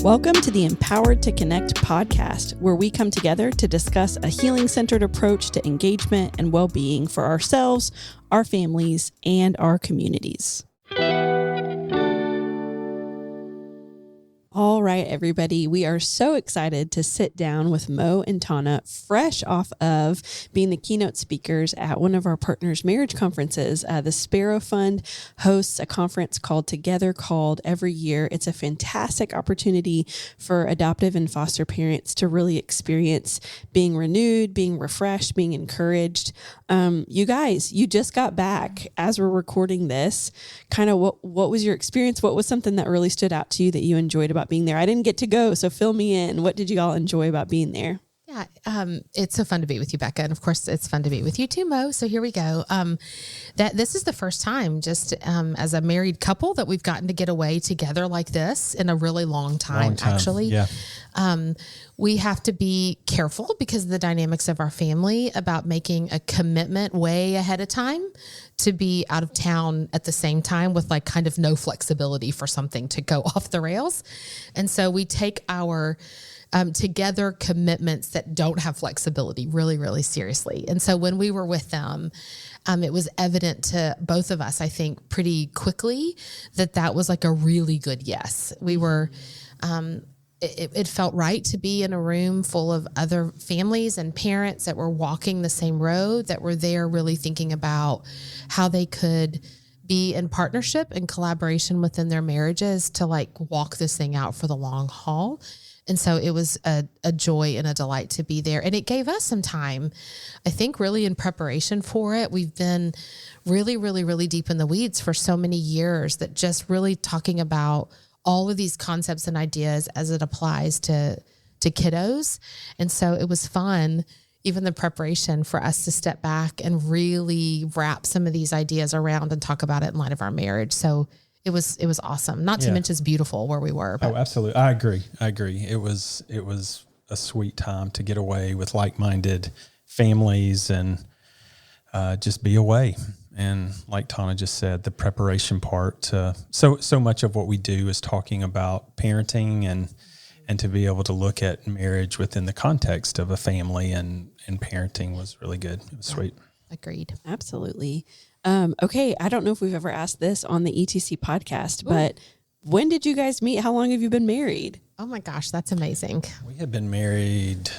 Welcome to the Empowered to Connect podcast, where we come together to discuss a healing-centered approach to engagement and well-being for ourselves, our families, and our communities. All right, everybody, we are so excited to sit down with Mo and Tona, fresh off of being the keynote speakers at one of our partners' marriage conferences. The Sparrow Fund hosts a conference called Together Called every year. It's a fantastic opportunity for adoptive and foster parents to really experience being renewed, being refreshed, being encouraged. You guys, you just got back as we're recording this. Kind of what was your experience? What was something that really stood out to you that you enjoyed about being there? I didn't get to go, so fill me in. What did you all enjoy about being there? Yeah, it's so fun to be with you, Becca. And of course, it's fun to be with you too, Mo. So here we go. This is the first time just as a married couple that we've gotten to get away together like this in a really long time. Actually. Yeah. We have to be careful because of the dynamics of our family about making a commitment way ahead of time to be out of town at the same time with like kind of no flexibility for something to go off the rails. And so we take our together commitments that don't have flexibility really, really seriously. And so when we were with them, it was evident to both of us, I think, pretty quickly that was like a really good yes. We were, it felt right to be in a room full of other families and parents that were walking the same road, that were there really thinking about how they could be in partnership and collaboration within their marriages to like walk this thing out for the long haul. And so it was a joy and a delight to be there. And it gave us some time, I think, really in preparation for it. We've been really, really, really deep in the weeds for so many years that just really talking about all of these concepts and ideas as it applies to kiddos. And so it was fun, even the preparation, for us to step back and really wrap some of these ideas around and talk about it in light of our marriage. So it was awesome. Not to mention it's beautiful where we were. But. Oh, absolutely. I agree. It was a sweet time to get away with like-minded families and just be away. And like Tona just said, the preparation part. So much of what we do is talking about parenting and to be able to look at marriage within the context of a family and parenting was really good. It was sweet. Agreed. Absolutely. Okay. I don't know if we've ever asked this on the ETC podcast, but when did you guys meet? How long have you been married? Oh my gosh, that's amazing. We had been married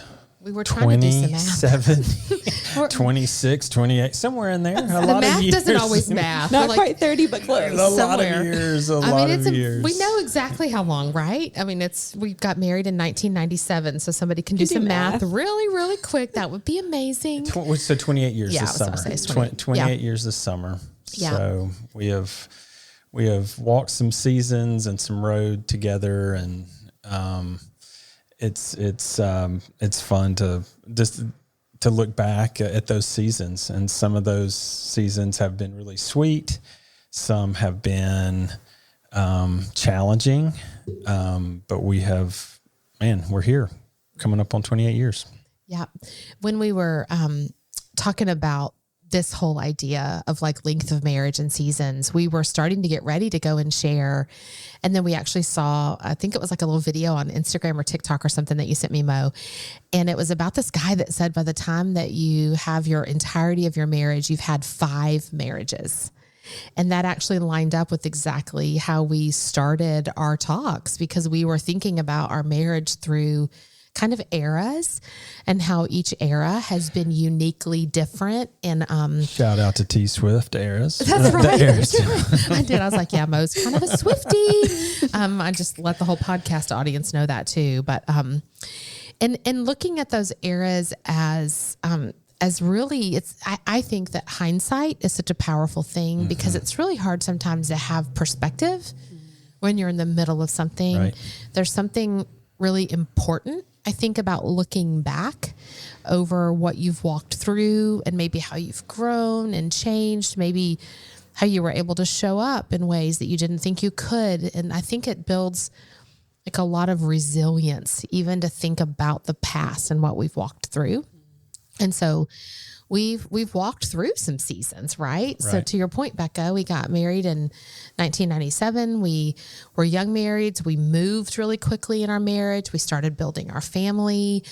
we were trying to do some math. 27, 26, 28, somewhere in there. The math doesn't always math. Not quite 30, but close. A lot of years. We know exactly how long, right? I mean, we got married in 1997, so somebody can do some math really, really quick. That would be amazing. So 28 years this summer. 28 years this summer. Yeah. So we have walked some seasons and some road together, and it's fun to just to look back at those seasons. And some of those seasons have been really sweet. Some have been challenging. But we're here coming up on 28 years. Yeah. When we were talking about this whole idea of like length of marriage and seasons, we were starting to get ready to go and share. And then we actually saw, I think it was like a little video on Instagram or TikTok or something that you sent me, Mo. And it was about this guy that said by the time that you have your entirety of your marriage, you've had 5 marriages. And that actually lined up with exactly how we started our talks, because we were thinking about our marriage through kind of eras and how each era has been uniquely different. And shout out to T Swift eras. That's right. That's right. I did. I was like, yeah, Mo's kind of a Swiftie. I just let the whole podcast audience know that too. But and looking at those eras as really, I think that hindsight is such a powerful thing because it's really hard sometimes to have perspective when you're in the middle of something. Right. There's something really important, I think, about looking back over what you've walked through and maybe how you've grown and changed, maybe how you were able to show up in ways that you didn't think you could. And I think it builds like a lot of resilience, even to think about the past and what we've walked through. And so we've walked through some seasons, right? So Right. to your point, Becca, we got married in 1997. We were young marrieds. We moved really quickly in our marriage. We started building our family,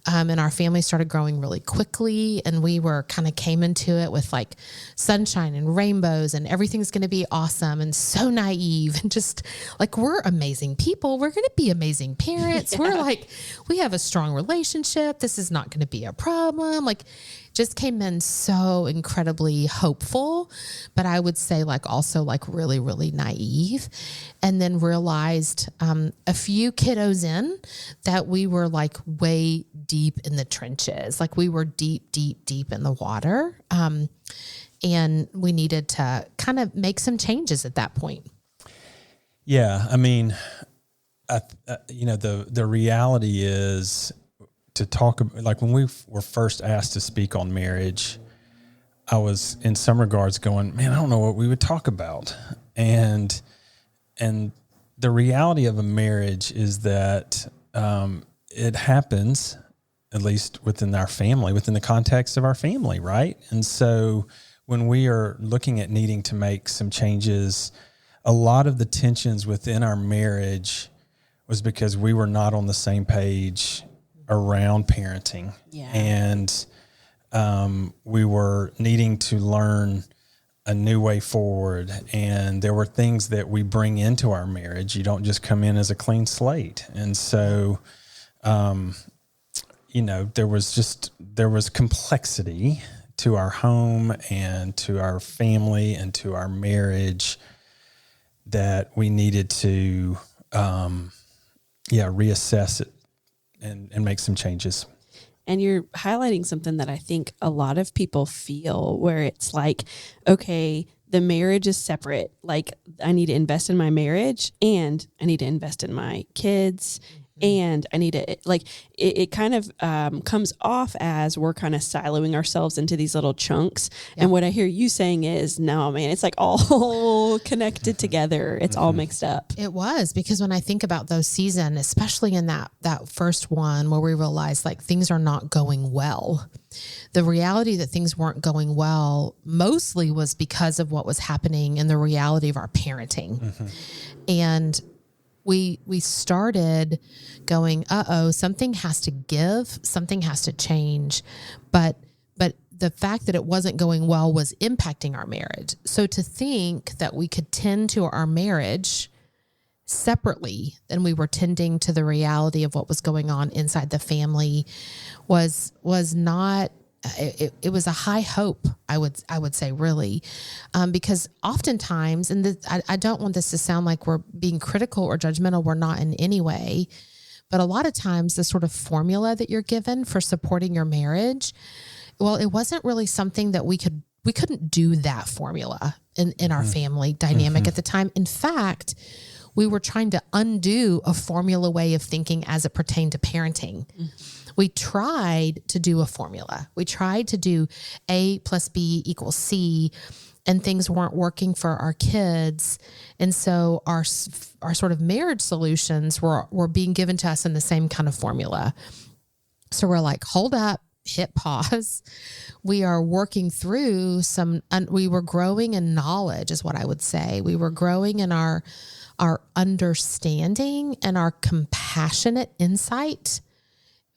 and our family started growing really quickly. And we were kind of came into it with like sunshine and rainbows and everything's going to be awesome and so naive and just like, we're amazing people. We're going to be amazing parents. We're like, we have a strong relationship. This is not going to be a problem. Like, just came in so incredibly hopeful, but I would say like also like really, really naive. And then realized a few kiddos in that we were like way deep in the trenches. Like we were deep, deep, deep in the water. And we needed to kind of make some changes at that point. Yeah. I mean, the reality is, to talk about, like when we were first asked to speak on marriage, I was in some regards going, man, I don't know what we would talk about. And the reality of a marriage is that it happens, at least within our family, within the context of our family, right? And so when we are looking at needing to make some changes, a lot of the tensions within our marriage was because we were not on the same page around parenting. Yeah. And we were needing to learn a new way forward. And there were things that we bring into our marriage. You don't just come in as a clean slate. And so, there was complexity to our home and to our family and to our marriage that we needed to, reassess it and make some changes. And you're highlighting something that I think a lot of people feel, where it's like, okay, the marriage is separate. Like I need to invest in my marriage and I need to invest in my kids. And I need to it kind of comes off as we're kind of siloing ourselves into these little chunks. Yeah. And what I hear you saying is, no, man, it's like all connected together. It's all mixed up. It was, because when I think about those seasons, especially in that first one where we realized like things are not going well, the reality that things weren't going well mostly was because of what was happening in the reality of our parenting. Mm-hmm. And we started going, something has to give, something has to change. But the fact that it wasn't going well was impacting our marriage. So to think that we could tend to our marriage separately than we were tending to the reality of what was going on inside the family was not, it was a high hope, I would say, really, because oftentimes, and I don't want this to sound like we're being critical or judgmental. We're not in any way, but a lot of times the sort of formula that you're given for supporting your marriage, well, it wasn't really something that we couldn't do that formula in our family dynamic at the time. In fact, we were trying to undo a formula way of thinking as it pertained to parenting. We tried to do a formula. We tried to do A plus B equals C, and things weren't working for our kids. And so our sort of marriage solutions were being given to us in the same kind of formula. So we're like, hold up, hit pause. We are working through we were growing in knowledge is what I would say. We were growing in our understanding and our compassionate insight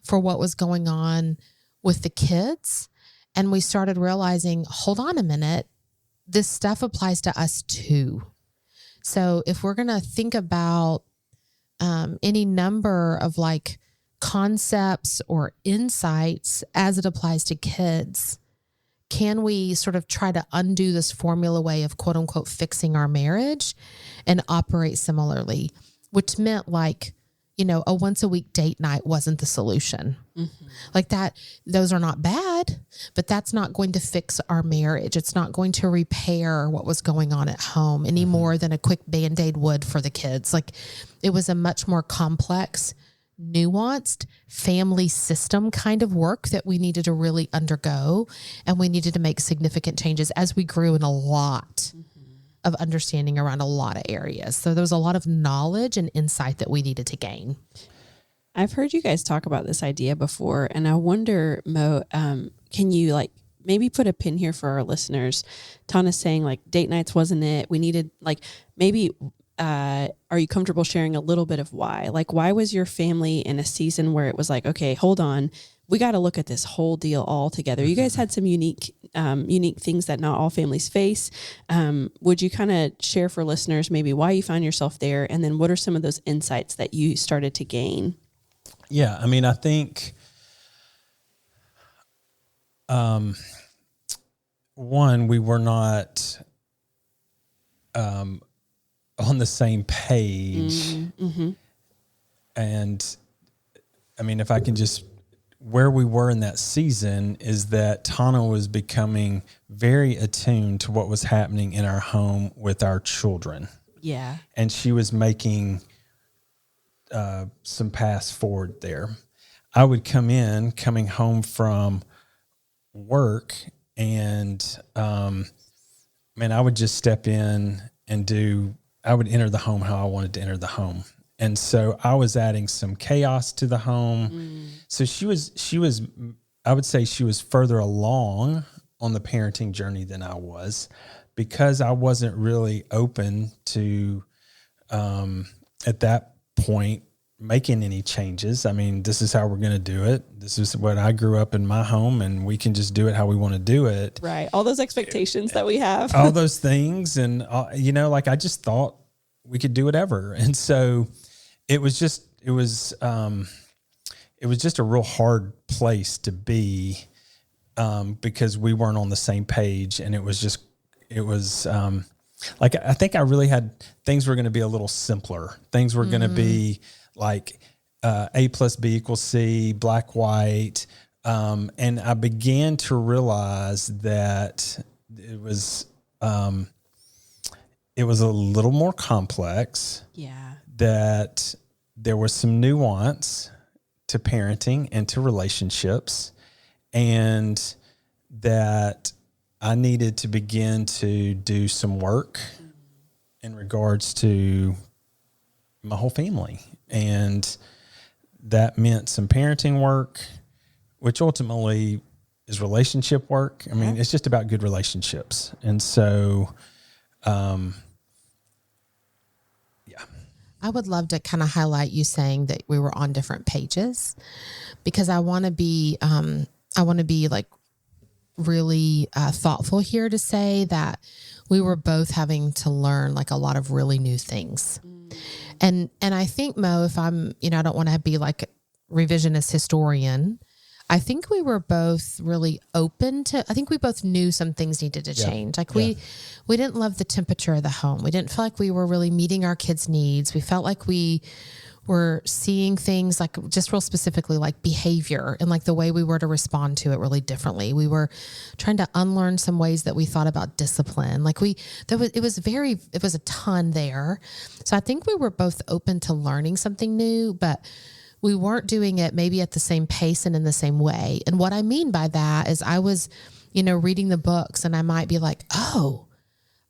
for what was going on with the kids. And we started realizing, hold on a minute, this stuff applies to us too. So if we're going to think about any number of like concepts or insights as it applies to kids, can we sort of try to undo this formula way of quote unquote fixing our marriage and operate similarly, which meant like, a once a week date night wasn't the solution. Mm-hmm. Like that, those are not bad, but that's not going to fix our marriage. It's not going to repair what was going on at home any more than a quick Band-Aid would for the kids. Like it was a much more complex, nuanced family system kind of work that we needed to really undergo. And we needed to make significant changes as we grew in a lot of understanding around a lot of areas. So there was a lot of knowledge and insight that we needed to gain. I've heard you guys talk about this idea before, and I wonder, Mo, can you like maybe put a pin here for our listeners. Tana's saying like date nights wasn't it. We needed like maybe are you comfortable sharing a little bit of why? Like why was your family in a season where it was like, okay, hold on, we got to look at this whole deal all together. You guys had some unique things that not all families face. Would you kind of share for listeners maybe why you found yourself there? And then what are some of those insights that you started to gain? Yeah. I mean, I think, one, we were not, on the same page. Mm-hmm. And I mean, if I can just, where we were in that season is that Tana was becoming very attuned to what was happening in our home with our children. Yeah. And she was making some paths forward there. I would coming home from work, and I would just step in and I would enter the home how I wanted to enter the home. And so I was adding some chaos to the home. Mm. So she was, I would say she was further along on the parenting journey than I was, because I wasn't really open to, at that point, making any changes. I mean, this is how we're going to do it. This is what I grew up in my home, and we can just do it how we want to do it. Right. All those expectations that we have. All those things. And, like I just thought we could do whatever. And so it was just a real hard place to be, because we weren't on the same page. And I think I really had, things were going to be a little simpler. Things were going to be like A plus B equals C, black, white. And I began to realize that it was a little more complex. Yeah. That there was some nuance to parenting and to relationships, and that I needed to begin to do some work in regards to my whole family. And that meant some parenting work, which ultimately is relationship work. I mean, it's just about good relationships. And so, I would love to kind of highlight you saying that we were on different pages, because I want to be like really thoughtful here to say that we were both having to learn like a lot of really new things. And I think, Mo, if I'm, I don't want to be like a revisionist historian, I think we were both really open to, I think we both knew some things needed to change. Like we didn't love the temperature of the home. We didn't feel like we were really meeting our kids' needs. We felt like we were seeing things like just real specifically like behavior and like the way we were to respond to it really differently. We were trying to unlearn some ways that we thought about discipline. Like it was a ton there. So I think we were both open to learning something new, but we weren't doing it maybe at the same pace and in the same way. And what I mean by that is I was, reading the books, and I might be like, oh,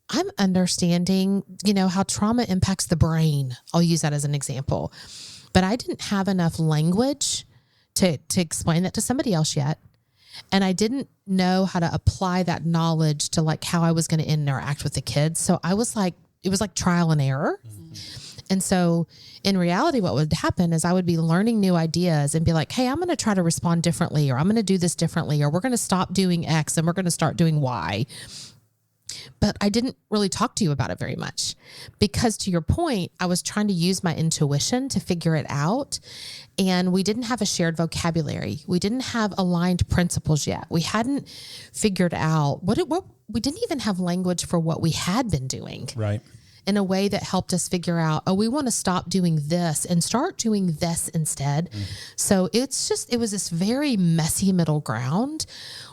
I'm understanding, how trauma impacts the brain. I'll use that as an example. But I didn't have enough language to explain that to somebody else yet. And I didn't know how to apply that knowledge to like how I was going to interact with the kids. So I was like, it was like trial and error. Mm-hmm. And so in reality, what would happen is I would be learning new ideas and be like, hey, I'm going to try to respond differently, or I'm going to do this differently, or we're going to stop doing X and we're going to start doing Y. But I didn't really talk to you about it very much, because to your point, I was trying to use my intuition to figure it out. And we didn't have a shared vocabulary. We didn't have aligned principles yet. We hadn't figured out we didn't even have language for what we had been doing. Right. In a way that helped us figure out, we want to stop doing this and start doing this instead. So it was this very messy middle ground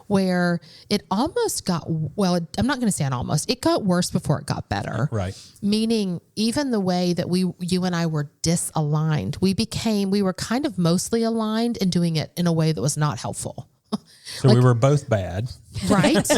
where it almost got, I'm not going to say it got worse before it got better. Right. Meaning even the way that you and I were disaligned, we were kind of mostly aligned and doing it in a way that was not helpful. So we were both bad. Right.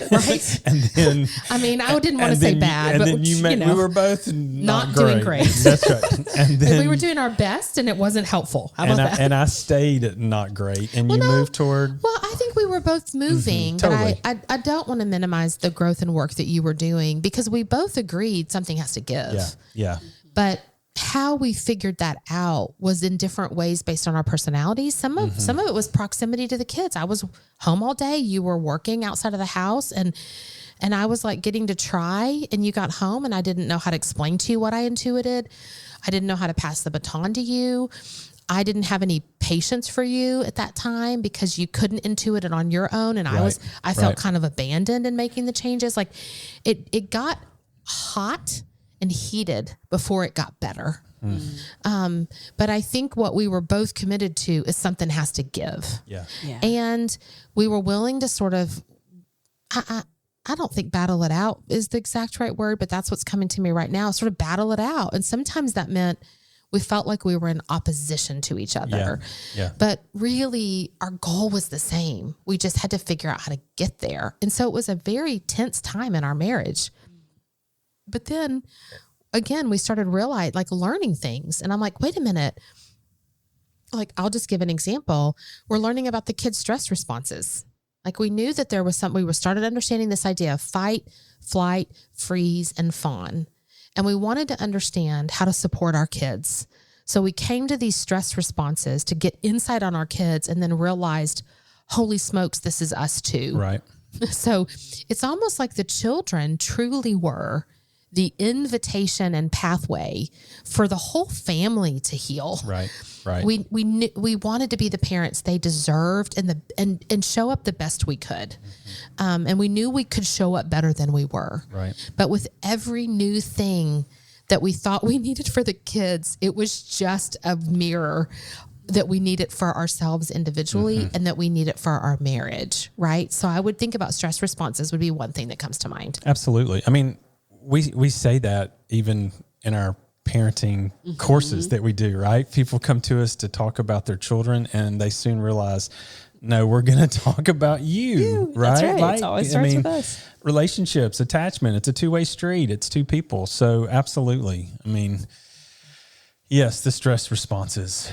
Right. And then, I didn't want to say bad, but we were both not great. Doing great. That's right. And then we were doing our best and it wasn't helpful. How about that? And I stayed not great, and you moved toward. Well, I think we were both moving, totally. but I don't want to minimize the growth and work that you were doing, because we both agreed something has to give. Yeah. But how we figured that out was in different ways based on our personalities. Some of it was proximity to the kids. I was home all day. You were working outside of the house, and I was like getting to try, and you got home and I didn't know how to explain to you what I intuited. I didn't know how to pass the baton to you. I didn't have any patience for you at that time because you couldn't intuit it on your own. And I felt kind of abandoned in making the changes. Like it got hot and heated before it got better. But I think what we were both committed to is something has to give. Yeah. And we were willing to sort of, I don't think battle it out is the exact right word, but that's what's coming to me right now. Sort of battle it out. And sometimes that meant we felt like we were in opposition to each other. Yeah. But really, our goal was the same. We just had to figure out how to get there. And so it was a very tense time in our marriage. But then, again, we started learning things. And I'm like, wait a minute. Like, I'll just give an example. We're learning about the kids' stress responses. Like, we knew that there was we started understanding this idea of fight, flight, freeze, and fawn. And we wanted to understand how to support our kids. So we came to these stress responses to get insight on our kids, and then realized, holy smokes, this is us too. Right. So it's almost like the children truly were the invitation and pathway for the whole family to heal. Right. We knew we wanted to be the parents they deserved and show up the best we could. And we knew we could show up better than we were. Right. But with every new thing that we thought we needed for the kids, it was just a mirror that we need it for ourselves individually and that we need it for our marriage. Right. So I would think about stress responses would be one thing that comes to mind. Absolutely. I mean, we say that even in our parenting courses that we do, right? People come to us to talk about their children, and they soon realize, no, we're going to talk about you, right? That's right. Like, It always starts with us. Relationships, attachment, it's a two-way street. It's two people. So absolutely. I mean, yes, the stress responses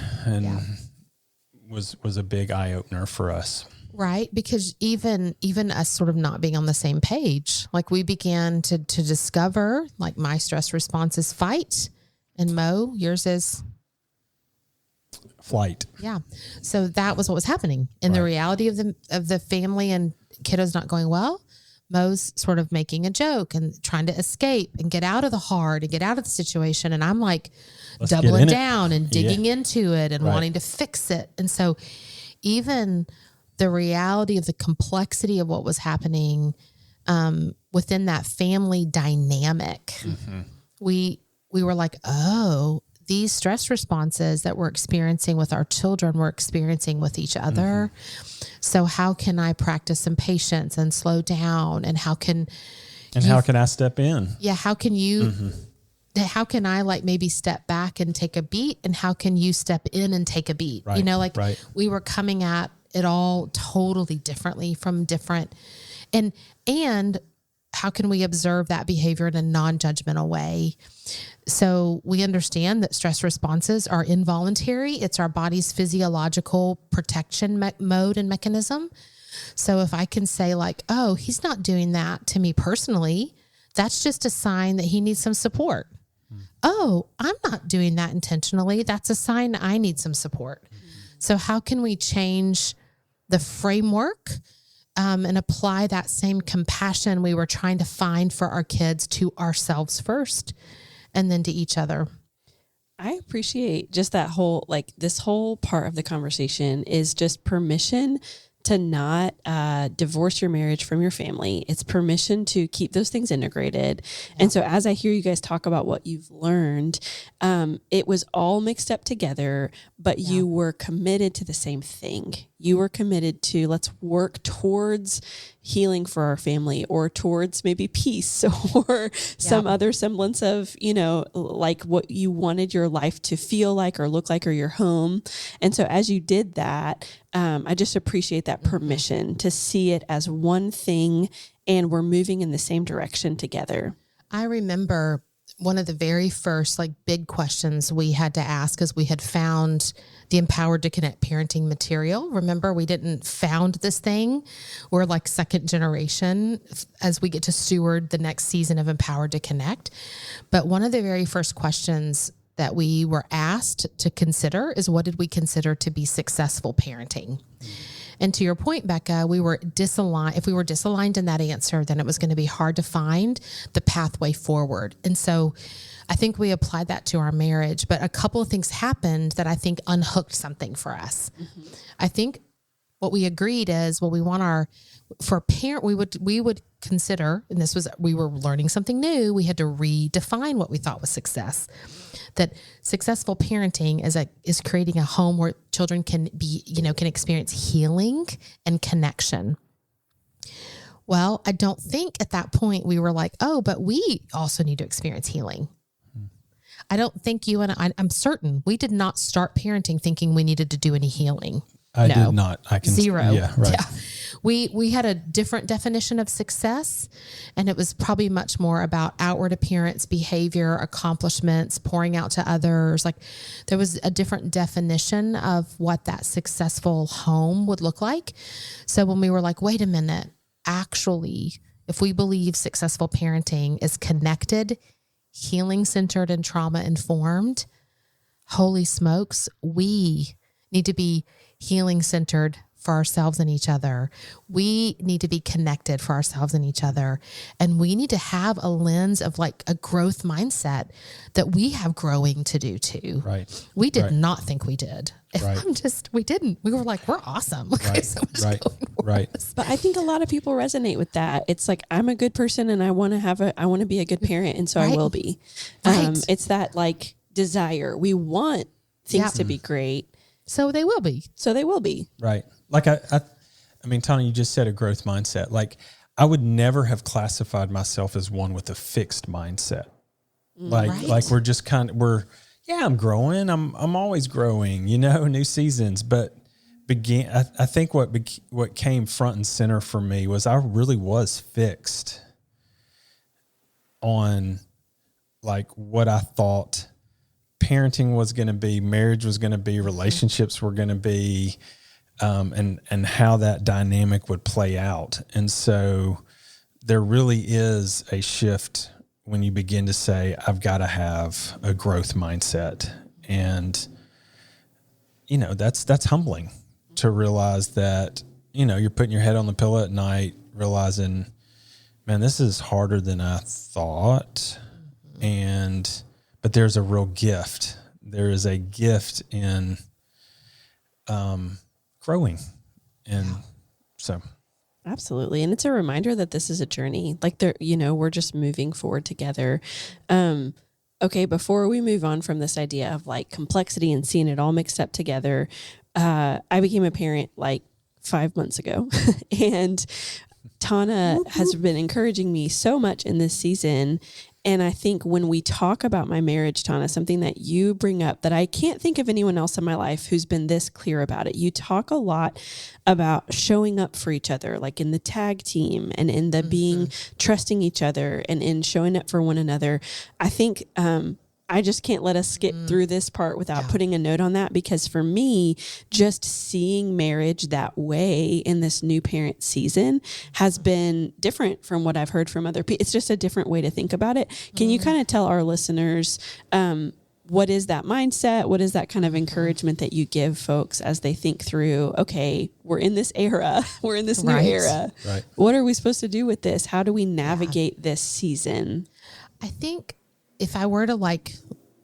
was a big eye opener for us. Right. Because even us sort of not being on the same page, like we began to discover, like, my stress response is fight, and Mo, yours is Flight. Yeah. So that was what was happening in the reality of the family and kiddos not going well. Mo's sort of making a joke and trying to escape and get out of the hard and get out of the situation. And I'm like doubling down and digging into it and wanting to fix it. And so even the reality of the complexity of what was happening within that family dynamic, we were like, oh, these stress responses that we're experiencing with our children, we're experiencing with each other. So how can I practice some patience and slow down? And how can I step in? Yeah. How can you, how can I like maybe step back and take a beat? And how can you step in and take a beat? Right, you know, like we were coming at it all totally differently from different, and how can we observe that behavior in a non-judgmental way? So we understand that stress responses are involuntary. It's our body's physiological protection mode and mechanism. So if I can say like, oh, he's not doing that to me personally, that's just a sign that he needs some support. Oh, I'm not doing that intentionally. That's a sign I need some support. So how can we change the framework and apply that same compassion we were trying to find for our kids to ourselves first and then to each other? I appreciate just that whole, like, this whole part of the conversation is just permission to not divorce your marriage from your family. It's permission to keep those things integrated. Yeah. And so as I hear you guys talk about what you've learned, it was all mixed up together, but you were committed to the same thing. You were committed to, let's work towards healing for our family, or towards maybe peace, or some other semblance of, you know, like what you wanted your life to feel like or look like, or your home. And so as you did that, I just appreciate that permission to see it as one thing, and we're moving in the same direction together. I remember one of the very first like big questions we had to ask is we had found the Empowered to Connect parenting material. Remember, we didn't found this thing. We're like second generation as we get to steward the next season of Empowered to Connect. But one of the very first questions that we were asked to consider is, what did we consider to be successful parenting? And to your point, Becca, we were disaligned. If we were disaligned in that answer, then it was going to be hard to find the pathway forward. And so I think we applied that to our marriage, but a couple of things happened that I think unhooked something for us. Mm-hmm. I think what we agreed is, well, we want for a parent, we would consider, and we were learning something new. We had to redefine what we thought was success. That successful parenting is creating a home where children can experience healing and connection. Well, I don't think at that point we were like, oh, but we also need to experience healing. I don't think you and I'm certain we did not start parenting thinking we needed to do any healing. I did not. Zero. Yeah, right. Yeah. We had a different definition of success, and it was probably much more about outward appearance, behavior, accomplishments, pouring out to others. Like there was a different definition of what that successful home would look like. So when we were like, wait a minute, actually, if we believe successful parenting is connected, healing-centered, and trauma-informed, holy smokes, we need to be healing-centered for ourselves and each other. We need to be connected for ourselves and each other. And we need to have a lens of like a growth mindset that we have growing to do too. Right. We did not think we did. Right. We didn't. We were like, we're awesome. Right. So much going for Right. us. But I think a lot of people resonate with that. It's like, I'm a good person and I want to be a good parent. And so I will be. Right. It's that like desire. We want things to be great. So they will be. Right. Like I mean, Tony, you just said a growth mindset. Like I would never have classified myself as one with a fixed mindset. Like we're just I'm growing. I'm always growing, new seasons, but I think what came front and center for me was I really was fixed on like what I thought parenting was going to be, marriage was going to be, relationships were going to be, and how that dynamic would play out. And so there really is a shift when you begin to say, I've got to have a growth mindset. And, that's humbling to realize that, you're putting your head on the pillow at night, realizing, man, this is harder than I thought. But there's a real gift. There is a gift in growing. And so. Absolutely. And it's a reminder that this is a journey. Like we're just moving forward together. Okay, before we move on from this idea of like complexity and seeing it all mixed up together, I became a parent like 5 months ago. And Tana has been encouraging me so much in this season. And I think when we talk about my marriage, Tana, something that you bring up that I can't think of anyone else in my life who's been this clear about it. You talk a lot about showing up for each other, like in the tag team and in the being, trusting each other and in showing up for one another. I think, I just can't let us skip through this part without putting a note on that, because for me, just seeing marriage that way in this new parent season has been different from what I've heard from other people. It's just a different way to think about it. Can you kind of tell our listeners, what is that mindset? What is that kind of encouragement that you give folks as they think through, okay, we're in this era, we're in this new era. Right. What are we supposed to do with this? How do we navigate this season? I think if I were to like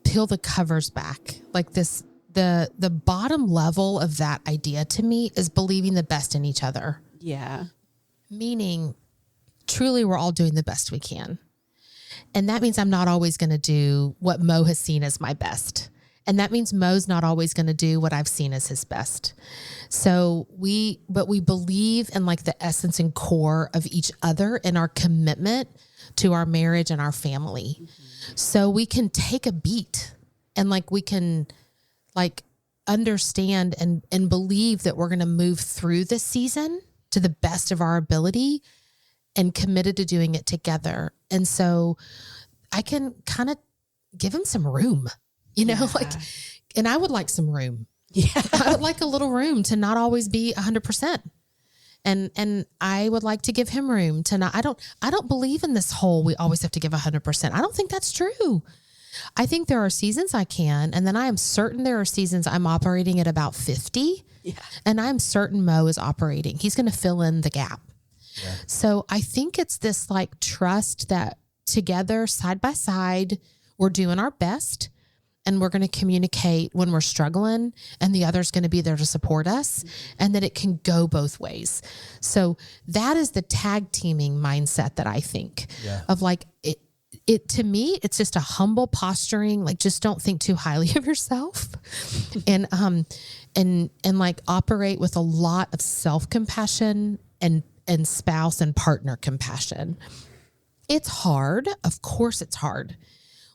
peel the covers back, like this, the bottom level of that idea to me is believing the best in each other. Yeah. Meaning truly we're all doing the best we can. And that means I'm not always going to do what Mo has seen as my best. And that means Mo's not always going to do what I've seen as his best. So we believe in like the essence and core of each other and our commitment to our marriage and our family. Mm-hmm. So we can take a beat and like we can like understand and believe that we're going to move through this season to the best of our ability and committed to doing it together. And so I can kind of give him some room, and I would like some room. Yeah. I would like a little room to not always be 100%. And I would like to give him room to not, I don't believe in this whole, we always have to give 100%. I don't think that's true. I think there are seasons I can, and then I am certain there are seasons I'm operating at about 50. Yeah. And I'm certain Mo is operating. He's going to fill in the gap. Yeah. So I think it's this like trust that together, side by side, we're doing our best. And we're going to communicate when we're struggling, and the other's going to be there to support us, and that it can go both ways. So that is the tag teaming mindset that I think of, like it to me, it's just a humble posturing, like just don't think too highly of yourself and like operate with a lot of self-compassion and spouse and partner compassion. It's hard. Of course it's hard.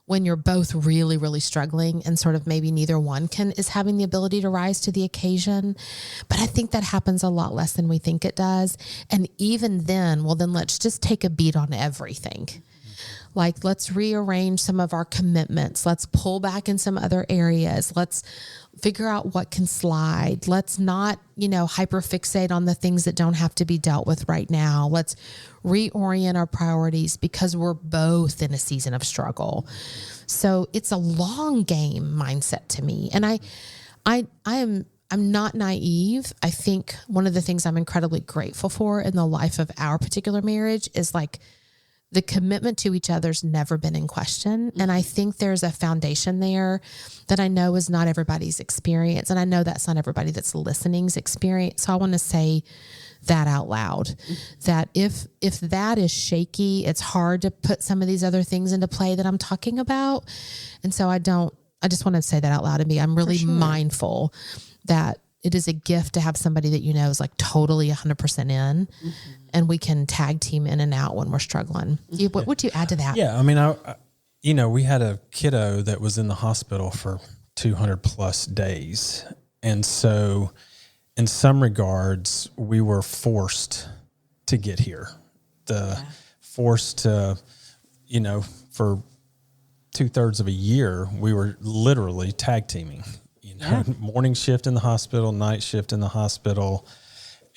When you're both really, really struggling and sort of maybe neither one is having the ability to rise to the occasion. But I think that happens a lot less than we think it does. And even then, well, then let's just take a beat on everything. Like, let's rearrange some of our commitments. Let's pull back in some other areas. Let's figure out what can slide. Let's not, hyperfixate on the things that don't have to be dealt with right now. Let's reorient our priorities because we're both in a season of struggle. So it's a long game mindset to me. And I'm not naive. I think one of the things I'm incredibly grateful for in the life of our particular marriage is like the commitment to each other's never been in question. And I think there's a foundation there that I know is not everybody's experience. And I know that's not everybody that's listening's experience. So I want to say that out loud, that if that is shaky, it's hard to put some of these other things into play that I'm talking about. And so I just want to say that out loud to me. I'm really mindful that it is a gift to have somebody that is like totally 100% in, and we can tag team in and out when we're struggling. What would you add to that? Yeah. I mean, we had a kiddo that was in the hospital for 200 plus days. And so in some regards, we were forced to get here, forced to, for 2/3 of a year, we were literally tag teaming. Morning shift in the hospital, night shift in the hospital.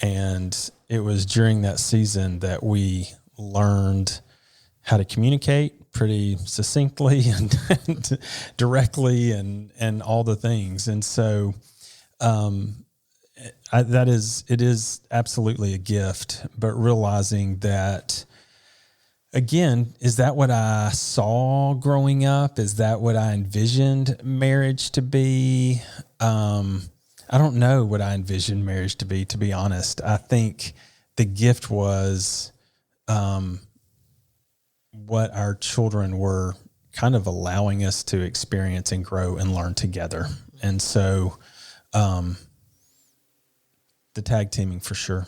And it was during that season that we learned how to communicate pretty succinctly and directly and all the things. And so it is absolutely a gift, but realizing that, again, is that what I saw growing up? Is that what I envisioned marriage to be? I don't know what I envisioned marriage to be honest. I think the gift was what our children were kind of allowing us to experience and grow and learn together. And so the tag teaming for sure.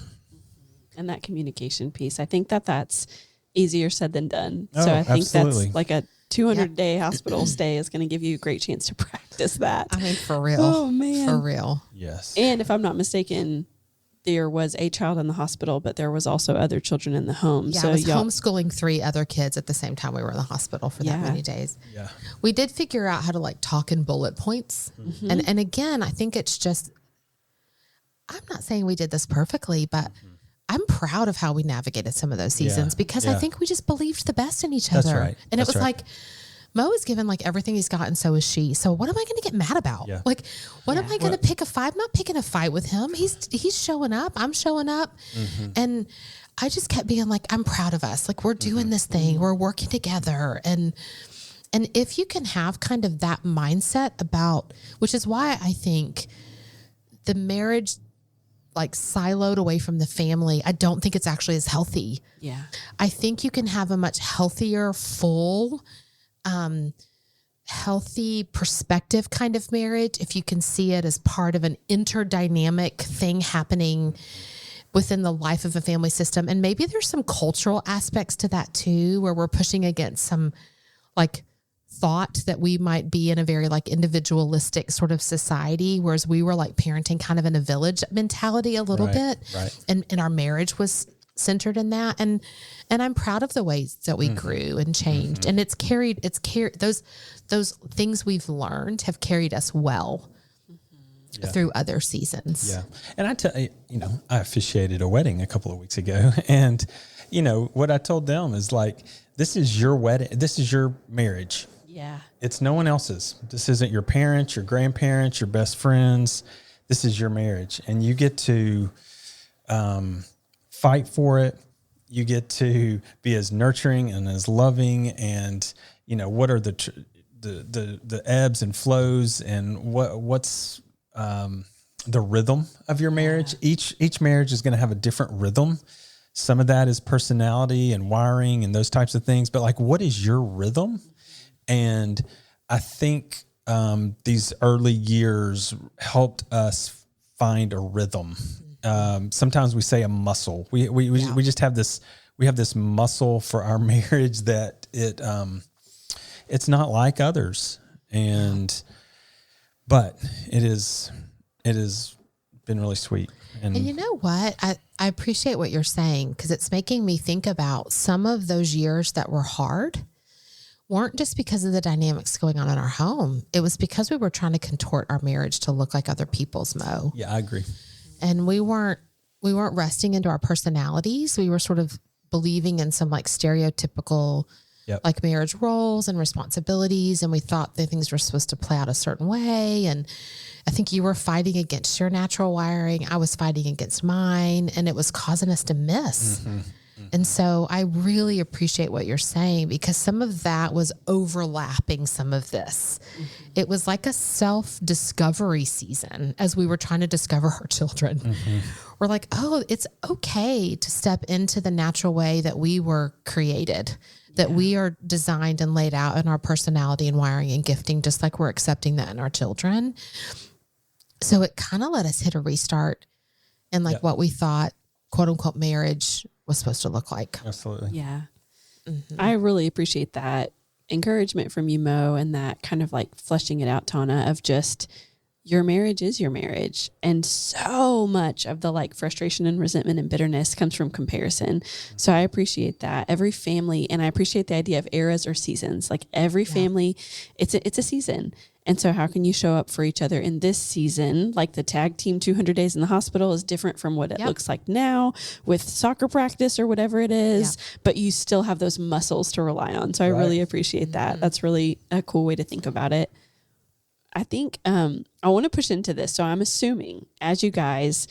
And that communication piece, I think that's easier said than done. So I think absolutely. That's like a 200-day hospital stay is going to give you a great chance to practice that. I mean, for real. Oh, man. For real. Yes. And if I'm not mistaken, there was a child in the hospital, but there was also other children in the home. Yeah, so I was homeschooling 3 other kids at the same time we were in the hospital for that many days. Yeah. We did figure out how to like talk in bullet points. Mm-hmm. And again, I think it's just, I'm not saying we did this perfectly, but I'm proud of how we navigated some of those seasons because I think we just believed the best in each other. That's right. And it was like, Mo is given like everything he's got, and so is she. So what am I going to get mad about? Yeah. Like, what am I going to pick a fight? I'm not picking a fight with him. He's showing up. I'm showing up. Mm-hmm. And I just kept being like, I'm proud of us. Like, we're doing this thing. We're working together. And if you can have kind of that mindset about, which is why I think the marriage like siloed away from the family, I don't think it's actually as healthy. Yeah. I think you can have a much healthier, full, healthy perspective kind of marriage if you can see it as part of an interdynamic thing happening within the life of a family system. And maybe there's some cultural aspects to that too, where we're pushing against some like thought that we might be in a very like individualistic sort of society, whereas we were like parenting kind of in a village mentality a little bit. Right. And our marriage was centered in that. And I'm proud of the ways that we grew and changed. And it's carried those things we've learned have carried us well through other seasons. Yeah. And I tell you, I officiated a wedding a couple of weeks ago, and what I told them is like, this is your wedding. This is your marriage. Yeah. It's no one else's. This isn't your parents, your grandparents, your best friends. This is your marriage, and you get to fight for it. You get to be as nurturing and as loving, and what are the ebbs and flows, and what's the rhythm of your marriage. Each marriage is going to have a different rhythm. Some of that is personality and wiring and those types of things, but like, what is your rhythm? And I think these early years helped us find a rhythm. Sometimes we say a muscle. We just have this. We have this muscle for our marriage that it's not like others, but it has been really sweet. And you know what? I appreciate what you're saying, because it's making me think about some of those years that were hard weren't just because of the dynamics going on in our home. It was because we were trying to contort our marriage to look like other people's, Mo. Yeah, I agree. And we weren't resting into our personalities. We were sort of believing in some like stereotypical like marriage roles and responsibilities. And we thought that things were supposed to play out a certain way. And I think you were fighting against your natural wiring. I was fighting against mine, and it was causing us to miss. And so I really appreciate what you're saying, because some of that was overlapping some of this. It was like a self-discovery season as we were trying to discover our children. We're like, oh, it's okay to step into the natural way that we were created, that we are designed and laid out in our personality and wiring and gifting, just like we're accepting that in our children. So it kind of let us hit a restart in like what we thought, quote unquote, marriage was supposed to look like. Absolutely. Yeah. I really appreciate that encouragement from you, Mo, and that kind of like fleshing it out, Tana, of just your marriage is your marriage. And so much of the like frustration and resentment and bitterness comes from comparison. So I appreciate that. Every family, and I appreciate the idea of eras or seasons. Like every family, it's a season. And so how can you show up for each other in this season? Like the tag team 200 days in the hospital is different from what it looks like now with soccer practice or whatever it is, but you still have those muscles to rely on. So I really appreciate that. That's really a cool way to think about it. I think I want to push into this. So I'm assuming as you guys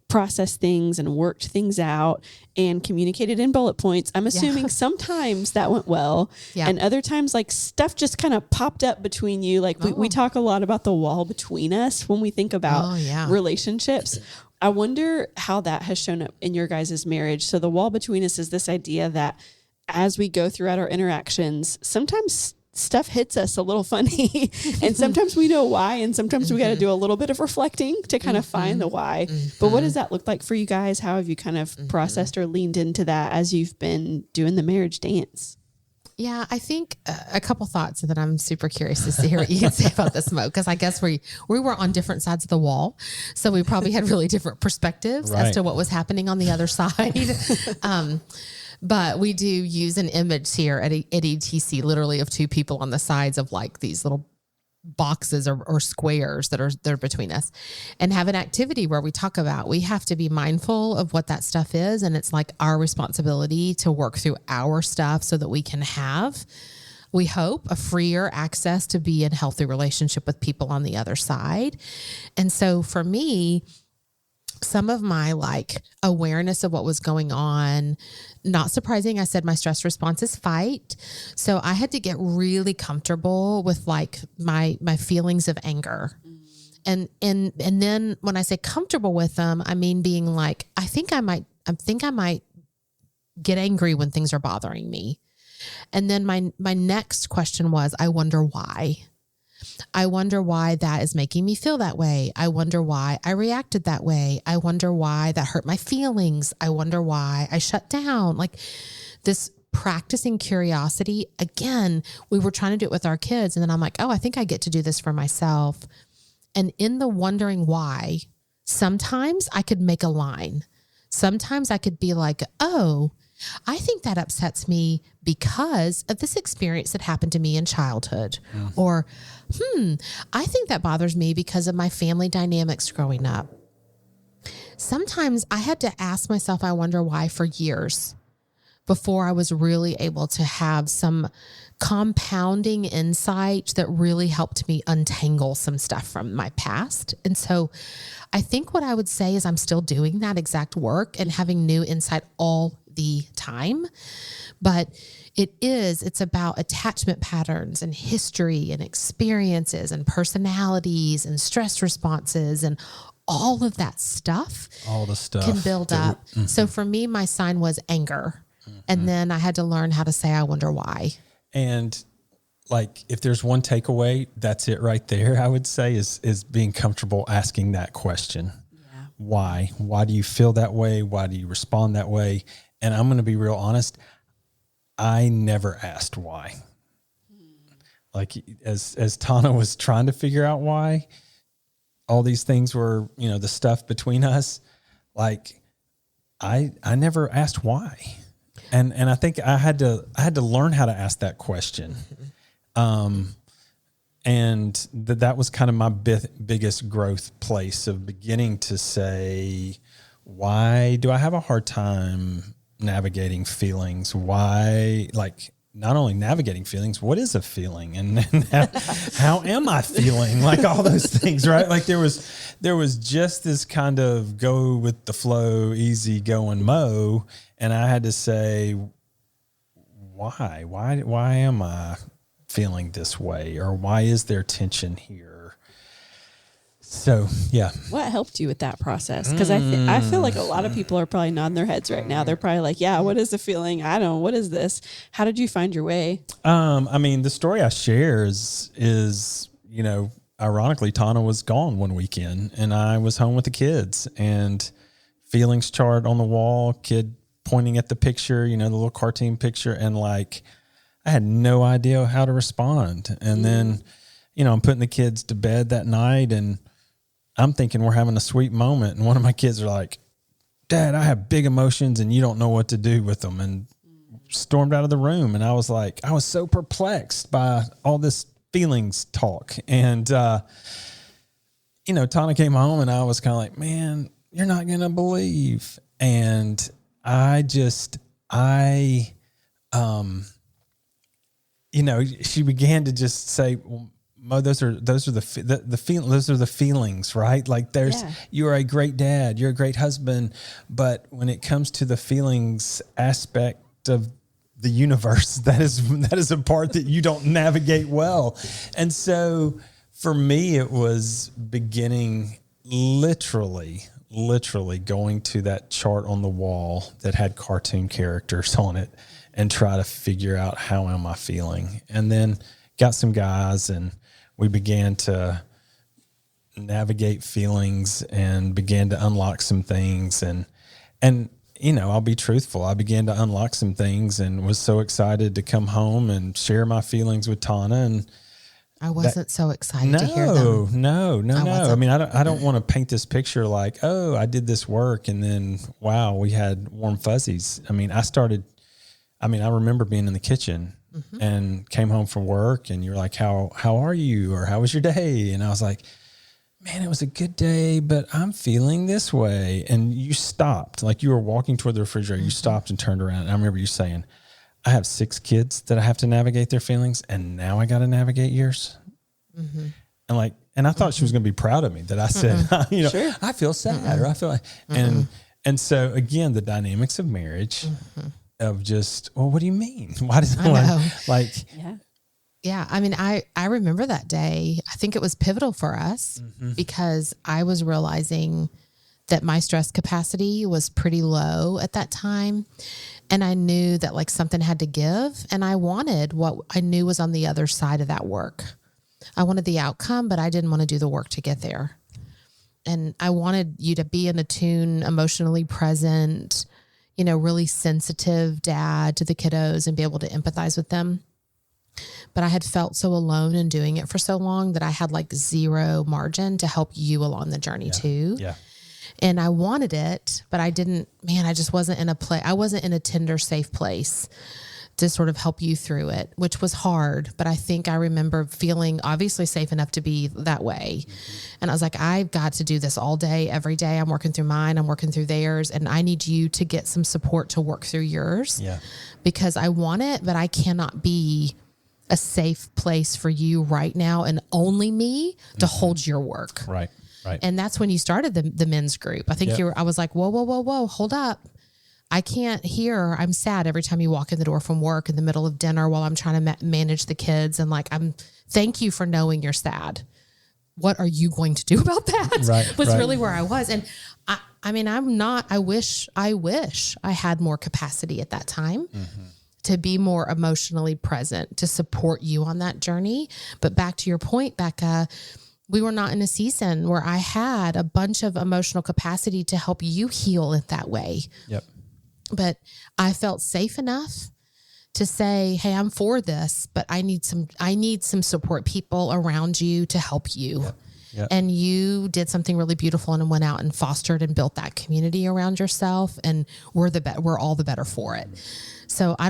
process things and worked things out and communicated in bullet points, I'm assuming sometimes that went well. And other times like stuff just kind of popped up between you. Like we talk a lot about the wall between us when we think about relationships. I wonder how that has shown up in your guys' marriage. So the wall between us is this idea that as we go throughout our interactions, sometimes stuff hits us a little funny and sometimes we know why. And sometimes we got to do a little bit of reflecting to kind of find the why. But what does that look like for you guys? How have you kind of processed or leaned into that as you've been doing the marriage dance? Yeah, I think a couple thoughts that I'm super curious to hear what you can say about this, Mo, because I guess we were on different sides of the wall. So we probably had really different perspectives as to what was happening on the other side. But we do use an image here at ETC, literally of two people on the sides of like these little boxes or squares that are between us, and have an activity where we talk about, we have to be mindful of what that stuff is. And it's like our responsibility to work through our stuff so that we can have, we hope, a freer access to be in healthy relationship with people on the other side. And so for me, some of my like awareness of what was going on, not surprising, I said my stress response is fight. So I had to get really comfortable with like my feelings of anger. And then when I say comfortable with them, I mean being like, I think I might get angry when things are bothering me. And then my next question was, I wonder why. I wonder why that is making me feel that way. I wonder why I reacted that way. I wonder why that hurt my feelings. I wonder why I shut down. Like this practicing curiosity. Again, we were trying to do it with our kids. And then I'm like, oh, I think I get to do this for myself. And in the wondering why, sometimes I could make a line. sometimes I could be like, oh, I think that upsets me because of this experience that happened to me in childhood. Or, I think that bothers me because of my family dynamics growing up. Sometimes I had to ask myself, I wonder why, for years before I was really able to have some compounding insight that really helped me untangle some stuff from my past. And so I think what I would say is I'm still doing that exact work and having new insight all the time. But it's about attachment patterns and history and experiences and personalities and stress responses and all of that stuff. All the stuff can build up. So for me, my sign was anger. And then I had to learn how to say, I wonder why. And like, if there's one takeaway, that's it right there, I would say, is being comfortable asking that question. Yeah. Why? Why do you feel that way? Why do you respond that way? And I'm going to be real honest. I never asked why. Like, as Tana was trying to figure out why all these things were, the stuff between us, like, I never asked why. And I think I had to learn how to ask that question. And that was kind of my biggest growth place of beginning to say, why do I have a hard time navigating feelings? Why, like, not only navigating feelings, what is a feeling? And how am I feeling? Like, all those things, right? Like, there was just this kind of go with the flow, easy going Mo. And I had to say, why am I feeling this way? Or why is there tension here? So, yeah. What helped you with that process? Because I feel like a lot of people are probably nodding their heads right now. They're probably like, yeah, what is the feeling? I don't know. What is this? How did you find your way? I mean, the story I share is, ironically, Tana was gone one weekend and I was home with the kids, and feelings chart on the wall, kid pointing at the picture, the little cartoon picture. And like, I had no idea how to respond. And then, I'm putting the kids to bed that night and I'm thinking we're having a sweet moment. And one of my kids are like, Dad, I have big emotions and you don't know what to do with them. And stormed out of the room. And I was like, I was so perplexed by all this feelings talk. And, Tana came home and I was kind of like, man, you're not going to believe. And she began to just say, well, Mo, those are the feelings, right? Like, you're a great dad, you're a great husband, but when it comes to the feelings aspect of the universe, that is a part that you don't navigate well. And so for me, it was beginning literally going to that chart on the wall that had cartoon characters on it and try to figure out, how am I feeling? And then got some guys and we began to navigate feelings and began to unlock some things. And I'll be truthful, I began to unlock some things and was so excited to come home and share my feelings with Tana. And I wasn't so excited to hear them. No. I mean, I don't want to paint this picture like, oh, I did this work and then, wow, we had warm fuzzies. I mean, I remember being in the kitchen and came home from work and you're like, how are you? Or how was your day? And I was like, man, it was a good day, but I'm feeling this way. And you stopped, like you were walking toward the refrigerator, you stopped and turned around. And I remember you saying, I have 6 kids that I have to navigate their feelings, and now I got to navigate yours. And I thought she was going to be proud of me that I said, sure. I feel sad or I feel like, and so again, the dynamics of marriage of just, well, what do you mean? Why does Yeah. I mean, I remember that day. I think it was pivotal for us because I was realizing that my stress capacity was pretty low at that time. And I knew that like something had to give. And I wanted what I knew was on the other side of that work. I wanted the outcome, but I didn't want to do the work to get there. And I wanted you to be in a tune, emotionally present, really sensitive dad to the kiddos and be able to empathize with them. But I had felt so alone in doing it for so long that I had like zero margin to help you along the journey too. Yeah. And I wanted it, but I didn't, man, I just wasn't in I wasn't in a tender, safe place to sort of help you through it, which was hard. But I think I remember feeling obviously safe enough to be that way. And I was like, I've got to do this all day, every day. I'm working through mine, I'm working through theirs. And I need you to get some support to work through yours because I want it, but I cannot be a safe place for you right now and only me to hold your work. Right. And that's when you started the men's group. I think I was like, whoa, hold up. I can't hear. I'm sad every time you walk in the door from work in the middle of dinner while I'm trying to manage the kids. And like, thank you for knowing you're sad. What are you going to do about that? Was really where I was. And I wish I had more capacity at that time to be more emotionally present, to support you on that journey. But back to your point, Becca, we were not in a season where I had a bunch of emotional capacity to help you heal it that way. Yep. But I felt safe enough to say, hey, I'm for this, but I need some support people around you to help you. Yep. And you did something really beautiful and went out and fostered and built that community around yourself. And we're all the better for it. So I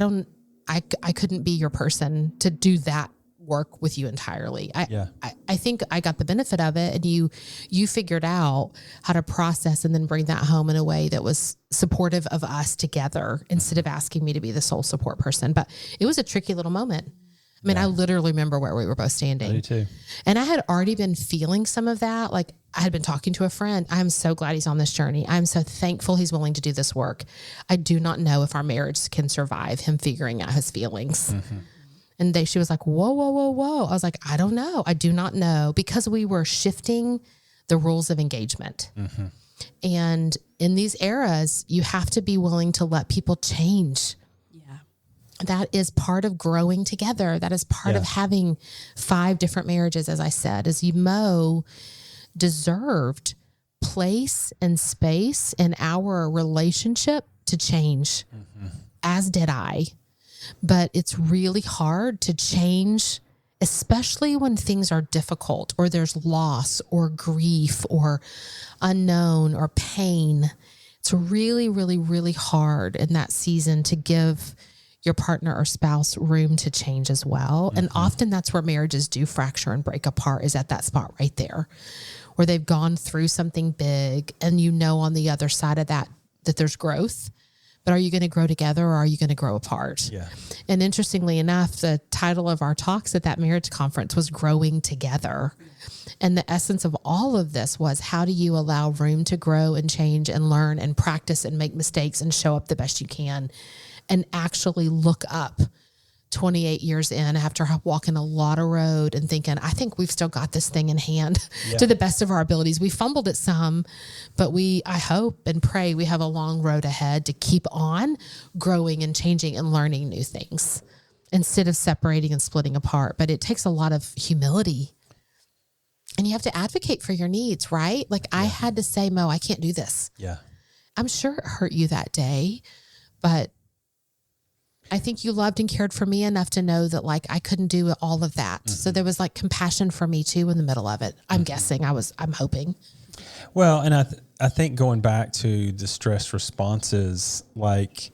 couldn't be your person to do that work with you entirely. I think I got the benefit of it, and you figured out how to process and then bring that home in a way that was supportive of us together instead of asking me to be the sole support person. But it was a tricky little moment. I mean, I literally remember where we were both standing. I do too. And I had already been feeling some of that. Like I had been talking to a friend. I'm so glad he's on this journey. I'm so thankful he's willing to do this work. I do not know if our marriage can survive him figuring out his feelings. And she was like, whoa. I was like, I don't know. I do not know, because we were shifting the rules of engagement. And in these eras, you have to be willing to let people change. Yeah. That is part of growing together. That is part of having 5 different marriages, as I said, is Mo deserved place and space in our relationship to change, as did I. But it's really hard to change, especially when things are difficult or there's loss or grief or unknown or pain. It's really, really, really hard in that season to give your partner or spouse room to change as well. And often that's where marriages do fracture and break apart, is at that spot right there, where they've gone through something big and on the other side of that there's growth. But are you going to grow together or are you going to grow apart? Yeah. And interestingly enough, the title of our talks at that marriage conference was Growing Together. And the essence of all of this was, how do you allow room to grow and change and learn and practice and make mistakes and show up the best you can and actually look up 28 years in after walking a lot of road and thinking, I think we've still got this thing in hand to the best of our abilities. We fumbled at some, but I hope and pray we have a long road ahead to keep on growing and changing and learning new things instead of separating and splitting apart. But it takes a lot of humility, and you have to advocate for your needs, right? Like I had to say, Mo, I can't do this. Yeah. I'm sure it hurt you that day, but I think you loved and cared for me enough to know that like I couldn't do all of that. So there was like compassion for me too in the middle of it. I'm guessing. I'm hoping. Well, and I think going back to the stress responses, like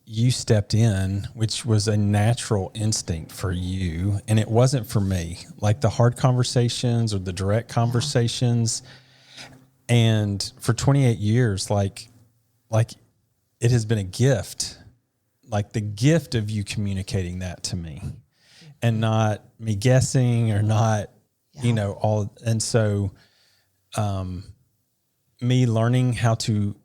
you stepped in, which was a natural instinct for you, and it wasn't for me. Like the hard conversations or the direct conversations, and for 28 years, like it has been a gift. Like the gift of you communicating that to me and not me guessing or not, all. And so, me learning how to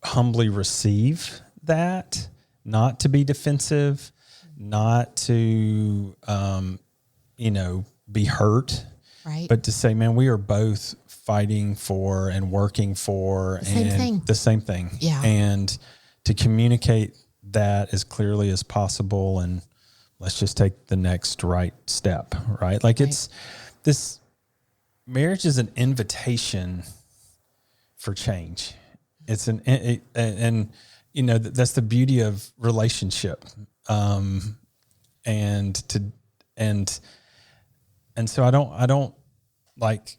humbly receive that, not to be defensive, not to, be hurt, right? But to say, man, we are both fighting for and working for the same thing. Yeah. And to communicate that as clearly as possible, and let's just take the next right step, right? Like it's this marriage is an invitation for change. It's and that's the beauty of relationship. And so I don't like,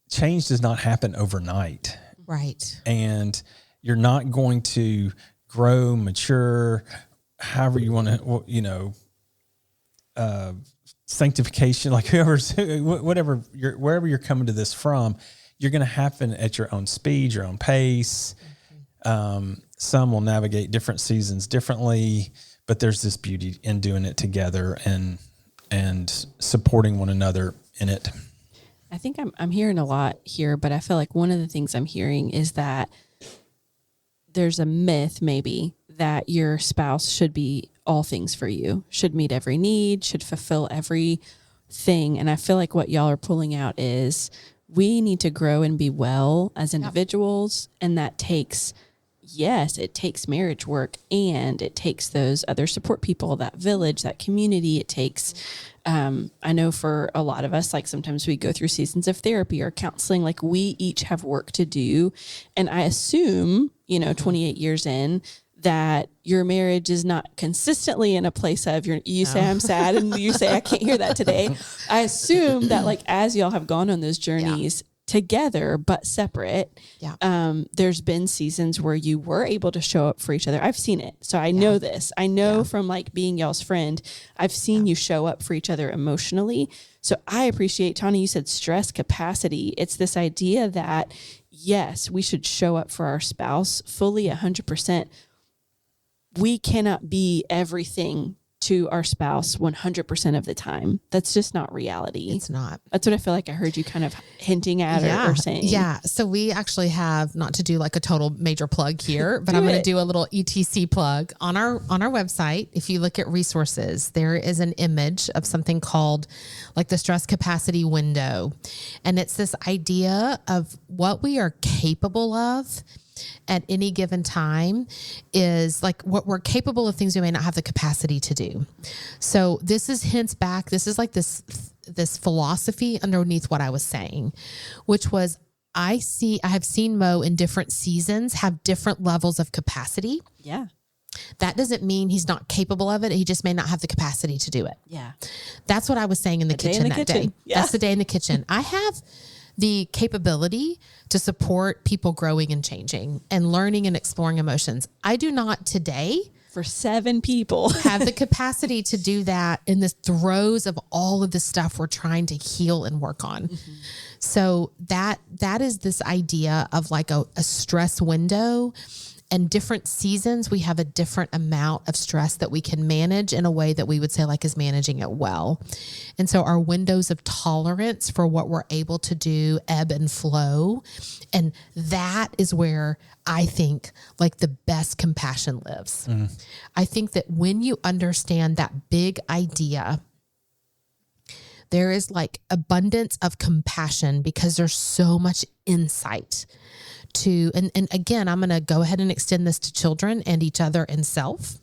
change does not happen overnight. Right. And you're not going to grow, mature, however you want to, you know, sanctification, like whatever wherever you're coming to this from, you're going to happen at your own speed, your own pace. Some will navigate different seasons differently, but there's this beauty in doing it together and supporting one another in it. I think I'm hearing a lot here, but I feel like one of the things I'm hearing is that there's a myth maybe that your spouse should be all things for you, should meet every need, should fulfill everything. And I feel like what y'all are pulling out is we need to grow and be well as individuals. And that takes, yes, it takes marriage work, and it takes those other support people, that village, that community. It takes, I know for a lot of us, like sometimes we go through seasons of therapy or counseling, like we each have work to do. And I assume, 28 years in, that your marriage is not consistently in a place of you say I'm sad and you say I can't hear that today. I assume that like as y'all have gone on those journeys together but separate, there's been seasons where you were able to show up for each other. I've seen it. So I know this. I know from like being y'all's friend, I've seen you show up for each other emotionally. So I appreciate, Tony, you said stress capacity. It's this idea that yes, we should show up for our spouse fully 100%. We cannot be everything to our spouse 100% of the time. That's just not reality. It's not. That's what I feel like I heard you kind of hinting at or saying. Yeah. So we actually have, not to do like a total major plug here, but I'm going to do a little ETC plug on our website. If you look at resources, there is an image of something called like the stress capacity window. And it's this idea of what we are capable of at any given time is like what we're capable of, things we may not have the capacity to do. So this is hints back. This is like this philosophy underneath what I was saying, which was I have seen Mo in different seasons have different levels of capacity. Yeah. That doesn't mean he's not capable of it. He just may not have the capacity to do it. Yeah. That's what I was saying in the kitchen that day. Yeah. That's the day in the kitchen. I have the capability to support people growing and changing and learning and exploring emotions. I do not today, for 7 people, have the capacity to do that in the throes of all of the stuff we're trying to heal and work on. Mm-hmm. So that is this idea of like a stress window. And different seasons, we have a different amount of stress that we can manage in a way that we would say like is managing it well. And so our windows of tolerance for what we're able to do ebb and flow. And that is where I think like the best compassion lives. Mm. I think that when you understand that big idea, there is like abundance of compassion because there's so much insight to, and again, I'm going to go ahead and extend this to children and each other and self,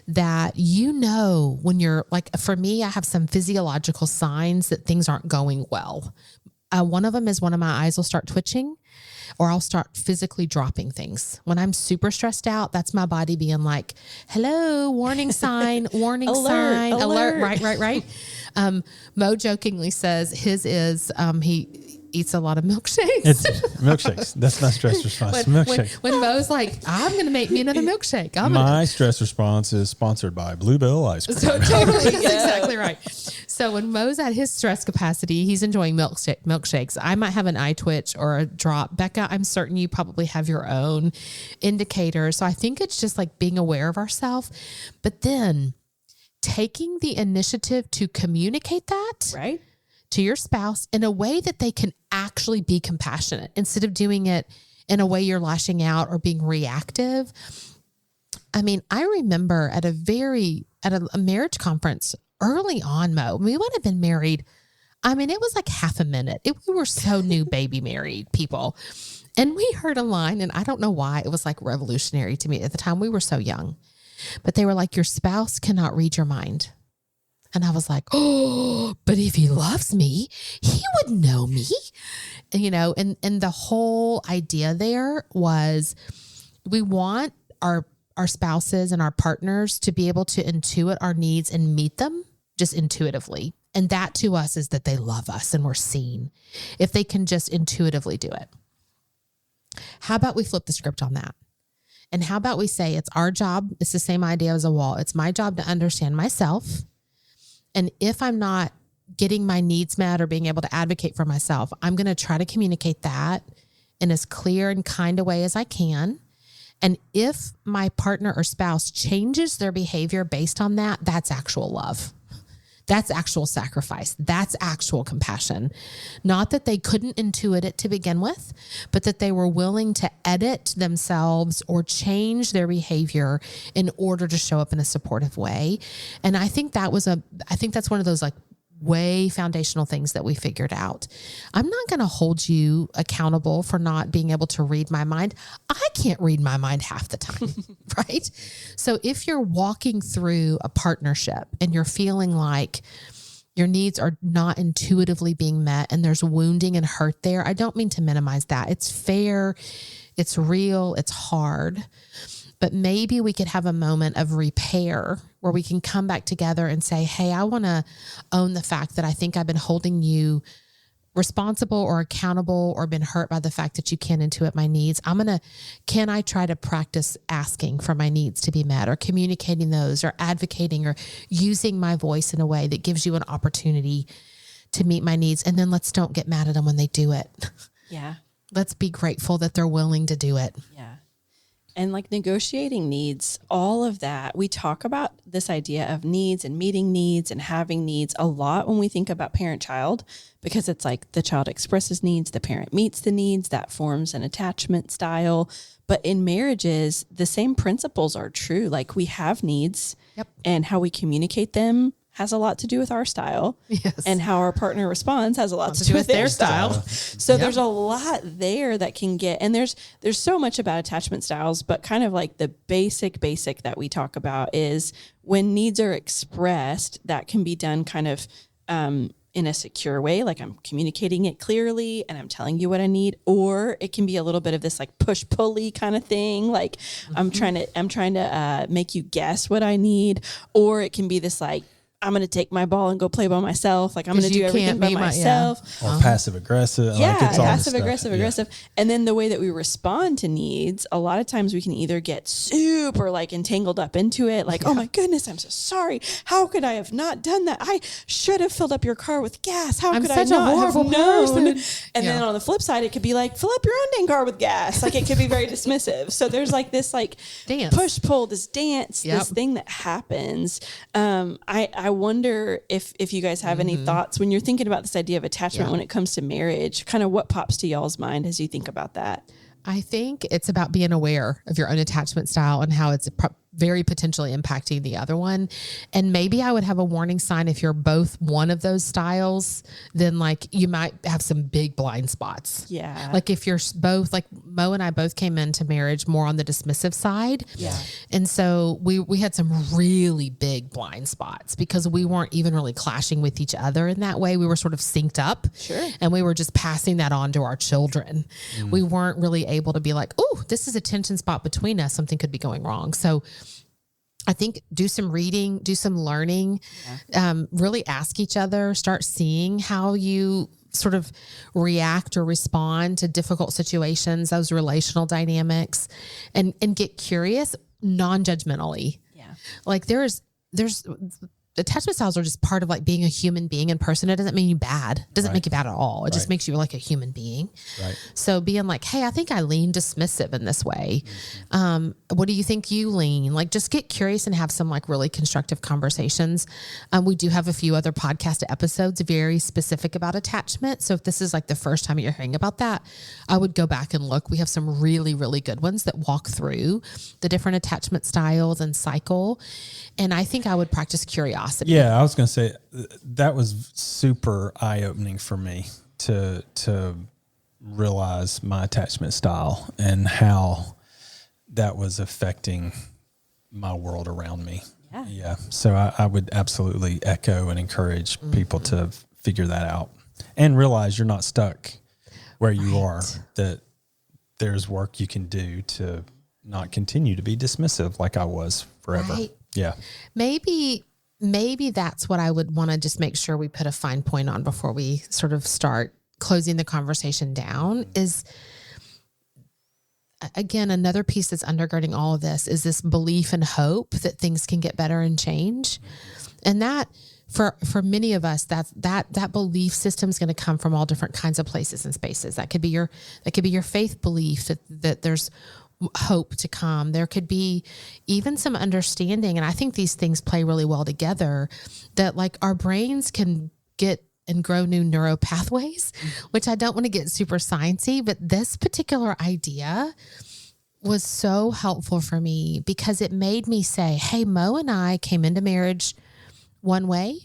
that when you're like, for me, I have some physiological signs that things aren't going well. One of them is one of my eyes will start twitching, or I'll start physically dropping things. When I'm super stressed out, that's my body being like, hello, warning sign, warning sign, alert. Right. Mo jokingly says his is, he eats a lot of milkshakes. It's milkshakes. That's my stress response. Milkshake. When Mo's like, I'm going to make me another milkshake. My stress response is sponsored by Bluebell Ice Cream. So totally, that's exactly right. So when Mo's at his stress capacity, he's enjoying milkshakes. I might have an eye twitch or a drop. Becca, I'm certain you probably have your own indicators. So I think it's just like being aware of ourselves, but then taking the initiative to communicate that. Right. To your spouse in a way that they can actually be compassionate instead of doing it in a way you're lashing out or being reactive. I mean, I remember at a marriage conference early on, Mo, we would have been married. I mean, it was like half a minute. We were so new baby married people. And we heard a line, and I don't know why, it was like revolutionary to me at the time. We were so young, but they were like, your spouse cannot read your mind. And I was like, oh, but if he loves me, he would know me, and the whole idea there was we want our spouses and our partners to be able to intuit our needs and meet them just intuitively. And that to us is that they love us and we're seen if they can just intuitively do it. How about we flip the script on that? And how about we say it's our job? It's the same idea as a wall. It's my job to understand myself. And if I'm not getting my needs met or being able to advocate for myself, I'm going to try to communicate that in as clear and kind a way as I can. And if my partner or spouse changes their behavior based on that, that's actual love. That's actual sacrifice. That's actual compassion. Not that they couldn't intuit it to begin with, but that they were willing to edit themselves or change their behavior in order to show up in a supportive way. And I think that's one of those like way foundational things that we figured out. I'm not going to hold you accountable for not being able to read my mind. I can't read my mind half the time, right? So if you're walking through a partnership and you're feeling like your needs are not intuitively being met and there's wounding and hurt there, I don't mean to minimize that. It's fair, it's real, it's hard. But maybe we could have a moment of repair where we can come back together and say, hey, I want to own the fact that I think I've been holding you responsible or accountable or been hurt by the fact that you can't intuit my needs. Can I try to practice asking for my needs to be met or communicating those or advocating or using my voice in a way that gives you an opportunity to meet my needs? And then let's don't get mad at them when they do it. Yeah. Let's be grateful that they're willing to do it. Yeah. And like negotiating needs, all of that, we talk about this idea of needs and meeting needs and having needs a lot when we think about parent-child, because it's like the child expresses needs, the parent meets the needs, that forms an attachment style. But in marriages, the same principles are true. Like we have needs, Yep. and how we communicate them has a lot to do with our style. Yes. And how our partner responds has a lot to do with their style. So Yep. there's a lot there that can get, and there's so much about attachment styles, but kind of like the basic that we talk about is when needs are expressed, that can be done kind of in a secure way. Like I'm communicating it clearly and I'm telling you what I need, or it can be a little bit of this like push-pulley kind of thing. Like I'm trying to make you guess what I need, or it can be this like, I'm going to take my ball and go play by myself. Like I'm going to do everything by myself. Or passive aggressive. Yeah, like it's all passive this aggressive, stuff. aggressive. And then the way that we respond to needs, a lot of times we can either get super like entangled up into it. Like, oh my goodness, I'm so sorry. How could I have not done that? I should have filled up your car with gas. How could I not have known? And then on the flip side, it could be like, fill up your own dang car with gas. Like it could be very dismissive. So there's like this like dance. Push pull, this dance, this thing that happens. I wonder if you guys have any thoughts when you're thinking about this idea of attachment when it comes to marriage, kind of what pops to y'all's mind as you think about that? I think it's about being aware of your own attachment style and how it's very potentially impacting the other one. And maybe I would have a warning sign if you're both one of those styles, then like you might have some big blind spots. Yeah. Like if you're both, like Mo and I both came into marriage more on the dismissive side. Yeah. And so we had some really big blind spots because we weren't even really clashing with each other in that way. We were sort of synced up. Sure. And we were just passing that on to our children. We weren't really able to be like, oh, this is a tension spot between us. Something could be going wrong. So I think do some reading, do some learning, really ask each other, start seeing how you sort of react or respond to difficult situations, those relational dynamics, and get curious non-judgmentally. Yeah. Like there's attachment styles are just part of like being a human being in person. It doesn't mean you bad. It doesn't make you bad at all. It just makes you like a human being. Right. So being like, hey, I think I lean dismissive in this way. What do you think you lean? Like just get curious and have some like really constructive conversations. We do have a few other podcast episodes very specific about attachment. So if this is like the first time you're hearing about that, I would go back and look. We have some really, really good ones that walk through the different attachment styles and cycle. And I think I would practice curiosity. Yeah, I was going to say that was super eye-opening for me to realize my attachment style and how that was affecting my world around me. Yeah. So I would absolutely echo and encourage people to figure that out and realize you're not stuck where you are, that there's work you can do to not continue to be dismissive like I was forever. Right. Yeah. Maybe that's what I would want to just make sure we put a fine point on before we sort of start closing the conversation down is again, another piece that's undergirding all of this is this belief and hope that things can get better and change. And that for many of us, that belief system is going to come from all different kinds of places and spaces. That could be your faith belief that there's hope to come. There could be even some understanding. And I think these things play really well together, that like our brains can get and grow new neural pathways, which I don't want to get super sciencey, but this particular idea was so helpful for me because it made me say, hey, Mo and I came into marriage one way,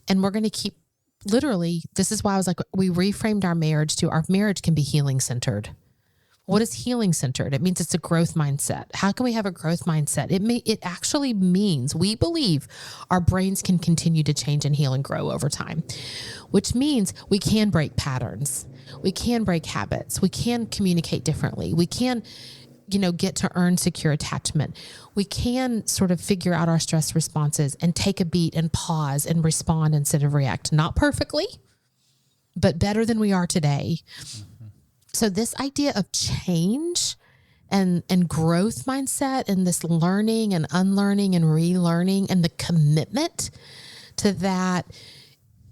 and we're going to keep, literally, this is why I was like, we reframed our marriage to our marriage can be healing centered. What is healing centered? It means it's a growth mindset. How can we have a growth mindset? It actually means we believe our brains can continue to change and heal and grow over time, which means we can break patterns. We can break habits. We can communicate differently. We can, get to earn secure attachment. We can sort of figure out our stress responses and take a beat and pause and respond instead of react. Not perfectly, but better than we are today. So this idea of change and growth mindset and this learning and unlearning and relearning and the commitment to that,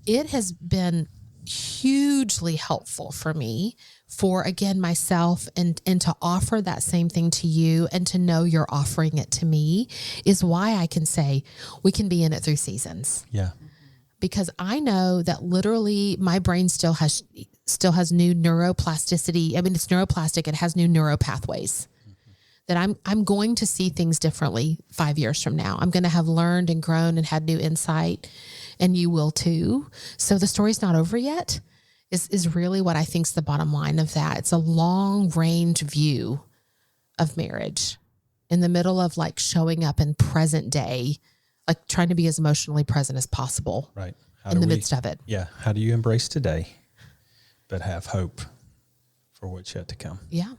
it has been hugely helpful for me for, again, myself and to offer that same thing to you and to know you're offering it to me is why I can say we can be in it through seasons. Yeah. Because I know that literally my brain still has new neuroplasticity. I mean, it's neuroplastic. It has new neural pathways that I'm going to see things differently 5 years from now. I'm going to have learned and grown and had new insight, and you will too. So the story's not over yet is really what I think is the bottom line of that. It's a long range view of marriage in the middle of like showing up in present day, like trying to be as emotionally present as possible. Right. In the midst of it. Yeah. How do you embrace today, but have hope for what's yet to come? Yeah.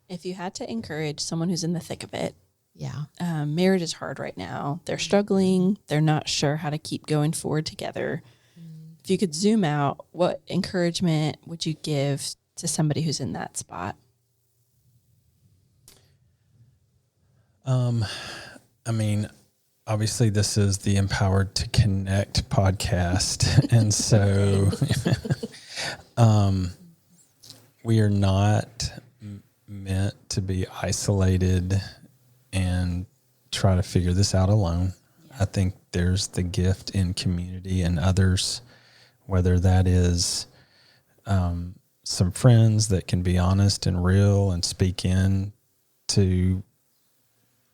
If you had to encourage someone who's in the thick of it, yeah, marriage is hard right now. They're struggling. They're not sure how to keep going forward together. If you could zoom out, what encouragement would you give to somebody who's in that spot? I mean, obviously this is the Empowered to Connect podcast. And so, we are not meant to be isolated and try to figure this out alone. Yeah. I think there's the gift in community and others, whether that is, some friends that can be honest and real and speak in to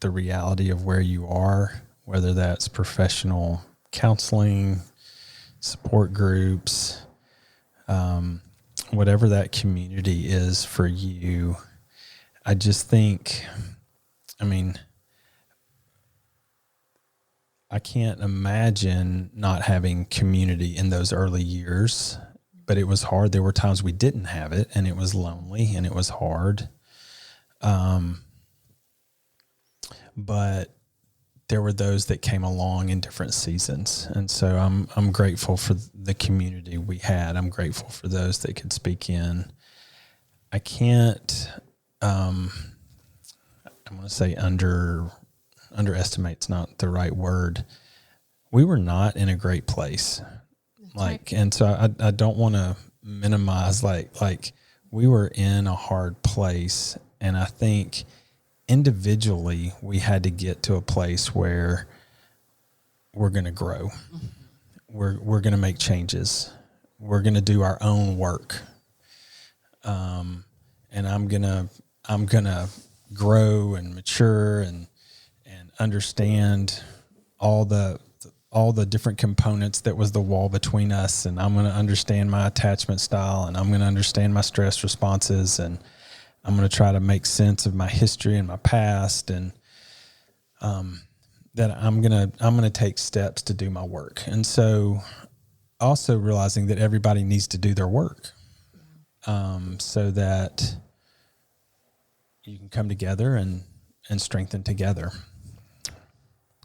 the reality of where you are, whether that's professional counseling, support groups, whatever that community is for you. I just think, I can't imagine not having community in those early years, but it was hard. There were times we didn't have it, and it was lonely and it was hard. But there were those that came along in different seasons. And so I'm grateful for the community we had. I'm grateful for those that could speak in. I can't, I'm going to say underestimate's not the right word. We were not in a great place. That's right. And so I don't want to minimize like we were in a hard place. And I think individually, we had to get to a place where we're going to grow. We're going to make changes. We're going to do our own work. And I'm going to grow and mature and understand all the different components that was the wall between us. And I'm going to understand my attachment style, and I'm going to understand my stress responses, and I'm going to try to make sense of my history and my past, and that I'm going to take steps to do my work. And so also realizing that everybody needs to do their work, so that you can come together and strengthen together.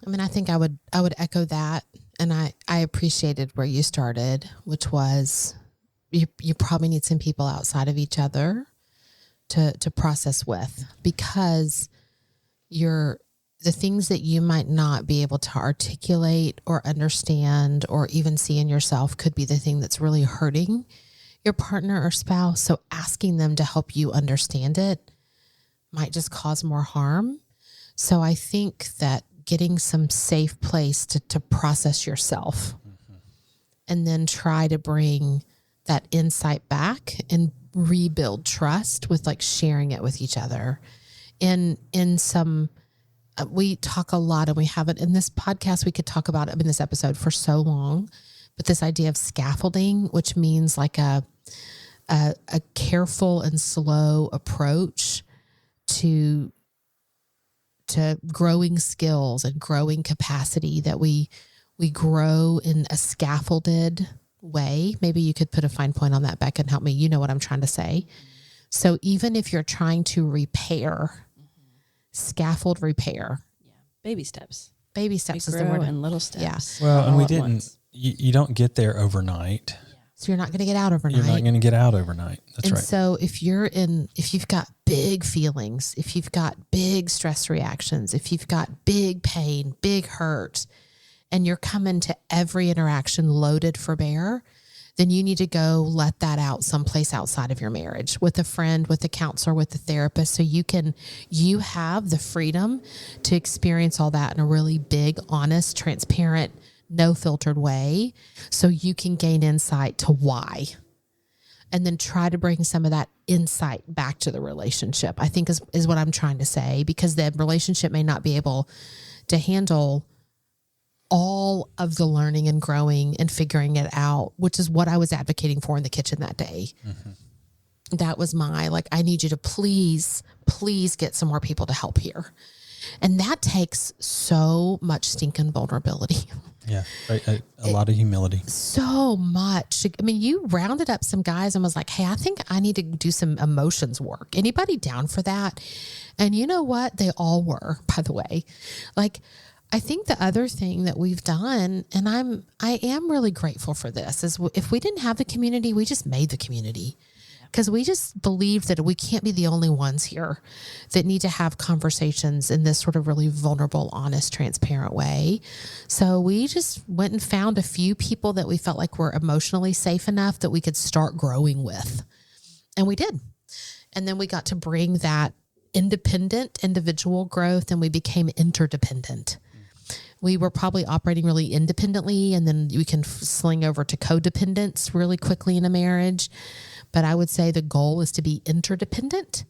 I think I would echo that. And I appreciated where you started, which was you probably need some people outside of each other to process with, because the things that you might not be able to articulate or understand or even see in yourself could be the thing that's really hurting your partner or spouse. So asking them to help you understand it might just cause more harm. So I think that getting some safe place to process yourself, and then try to bring that insight back and rebuild trust with like sharing it with each other. In some, we talk a lot, and we have it in this podcast. We could talk about it in this episode for so long, but this idea of scaffolding, which means like a careful and slow approach to growing skills and growing capacity, that we grow in a scaffolded way. Maybe you could put a fine point on that, Becca, and help me. You know what I'm trying to say. So even if you're trying to repair, scaffold repair. Yeah. Baby steps. Baby steps We is the grow word. in little steps. Yeah. Well, and all we at didn't, once. you don't get there overnight. So you're not going to get out overnight. You're not going to get out overnight. That's And right. so if you've got big feelings, if you've got big stress reactions, if you've got big pain, big hurt, and you're coming to every interaction loaded for bear, then you need to go let that out someplace outside of your marriage, with a friend, with a counselor, with a therapist, so you have the freedom to experience all that in a really big, honest, transparent, no filtered way, so you can gain insight to why. And then try to bring some of that insight back to the relationship, I think is what I'm trying to say, because the relationship may not be able to handle all of the learning and growing and figuring it out, which is what I was advocating for in the kitchen that day. Mm-hmm. That was I need you to please get some more people to help here. And that takes so much stinking vulnerability. Yeah. A lot of humility. So much. I mean, you rounded up some guys and was like, hey, I think I need to do some emotions work. Anybody down for that? And you know what? They all were, by the way. I think the other thing that we've done, and I am really grateful for this, is if we didn't have the community, we just made the community. Because we just believed that we can't be the only ones here that need to have conversations in this sort of really vulnerable, honest, transparent way. So we just went and found a few people that we felt like were emotionally safe enough that we could start growing with. And we did. And then we got to bring that independent individual growth, and we became interdependent. We were probably operating really independently, and then we can sling over to codependence really quickly in a marriage. But I would say the goal is to be interdependent,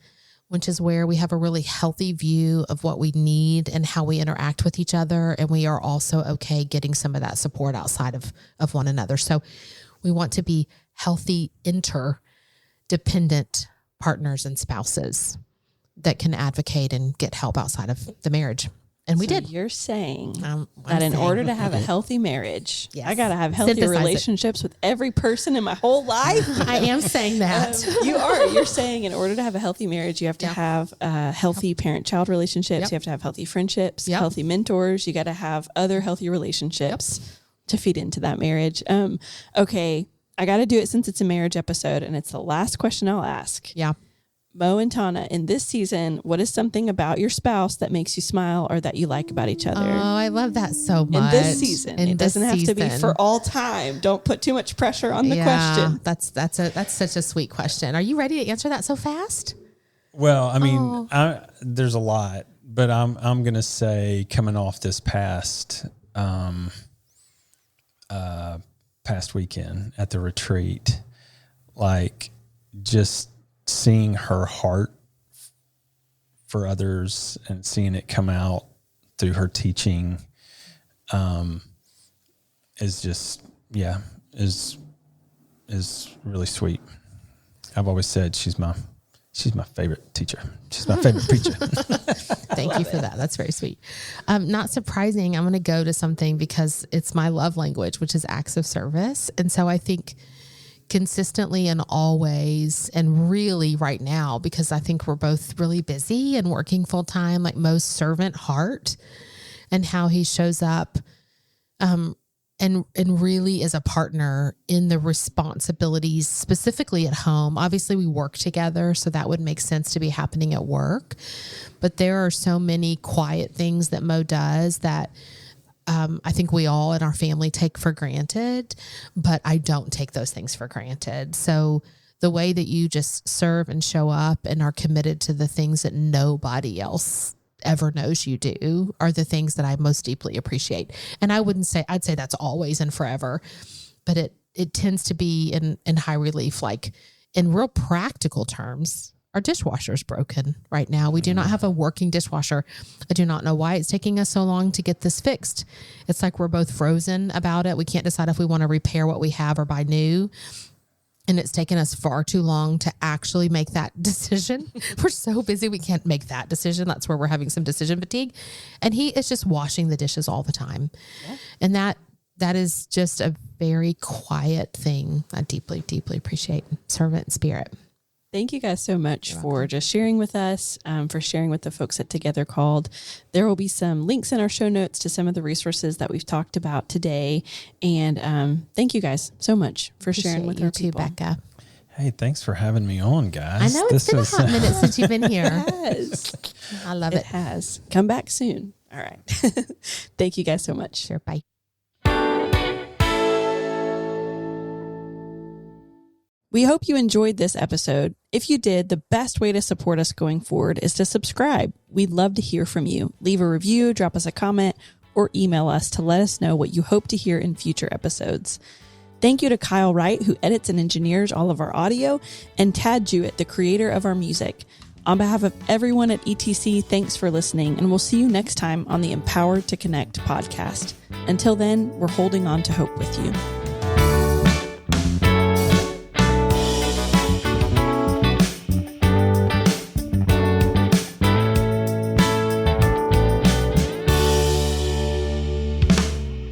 which is where we have a really healthy view of what we need and how we interact with each other. And we are also okay getting some of that support outside of one another. So we want to be healthy, interdependent partners and spouses that can advocate and get help outside of the marriage. And we did. You're saying I'm that in saying- order to have a healthy marriage, Yes. I got to have healthy Synthesize it. relationships with every person in my whole life. I am saying that. You're saying in order to have a healthy marriage, you have to have healthy parent-child relationships. Yep. You have to have healthy friendships, Yep. healthy mentors. You got to have other healthy relationships to feed into that marriage. Okay, I got to do it since it's a marriage episode, and it's the last question I'll ask. Yeah. Mo and Tona, in this season, what is something about your spouse that makes you smile or that you like about each other? Oh, I love that so much. In this season, In it this doesn't have to be season. for all time. Don't put too much pressure on the question. That's such a sweet question. Are you ready to answer that so fast? Well, I mean, there's a lot, but I'm going to say, coming off this past weekend at the retreat, just seeing her heart for others and seeing it come out through her teaching is really sweet. I've always said she's my favorite teacher. She's my favorite preacher. Thank you for that. That's very sweet. Not surprising. I'm going to go to something because it's my love language, which is acts of service. And so I think consistently and always, and really right now, because I think we're both really busy and working full time, like Mo's servant heart and how he shows up, and really as a partner in the responsibilities, specifically at home. Obviously we work together, so that would make sense to be happening at work. But there are so many quiet things that Mo does that I think we all in our family take for granted, but I don't take those things for granted. So the way that you just serve and show up and are committed to the things that nobody else ever knows you do are the things that I most deeply appreciate. And I'd say that's always and forever, but it tends to be in high relief, like in real practical terms. Our dishwasher is broken right now. We do not have a working dishwasher. I do not know why it's taking us so long to get this fixed. It's like we're both frozen about it. We can't decide if we want to repair what we have or buy new. And it's taken us far too long to actually make that decision. We're so busy, we can't make that decision. That's where we're having some decision fatigue. And he is just washing the dishes all the time. Yeah. And that is just a very quiet thing. I deeply, deeply appreciate servant spirit. Thank you guys so much for just sharing with us, for sharing with the folks at Together Called. There will be some links in our show notes to some of the resources that we've talked about today. And thank you guys so much for sharing with our people. Becca. Hey, thanks for having me on, guys. I know it's been a hot minute since you've been here. It has. I love it. It has. Come back soon. All right. Thank you guys so much. Sure. Bye. We hope you enjoyed this episode. If you did, the best way to support us going forward is to subscribe. We'd love to hear from you. Leave a review, drop us a comment, or email us to let us know what you hope to hear in future episodes. Thank you to Kyle Wright, who edits and engineers all of our audio, and Tad Jewett, the creator of our music. On behalf of everyone at ETC, thanks for listening, and we'll see you next time on the Empowered to Connect podcast. Until then, we're holding on to hope with you.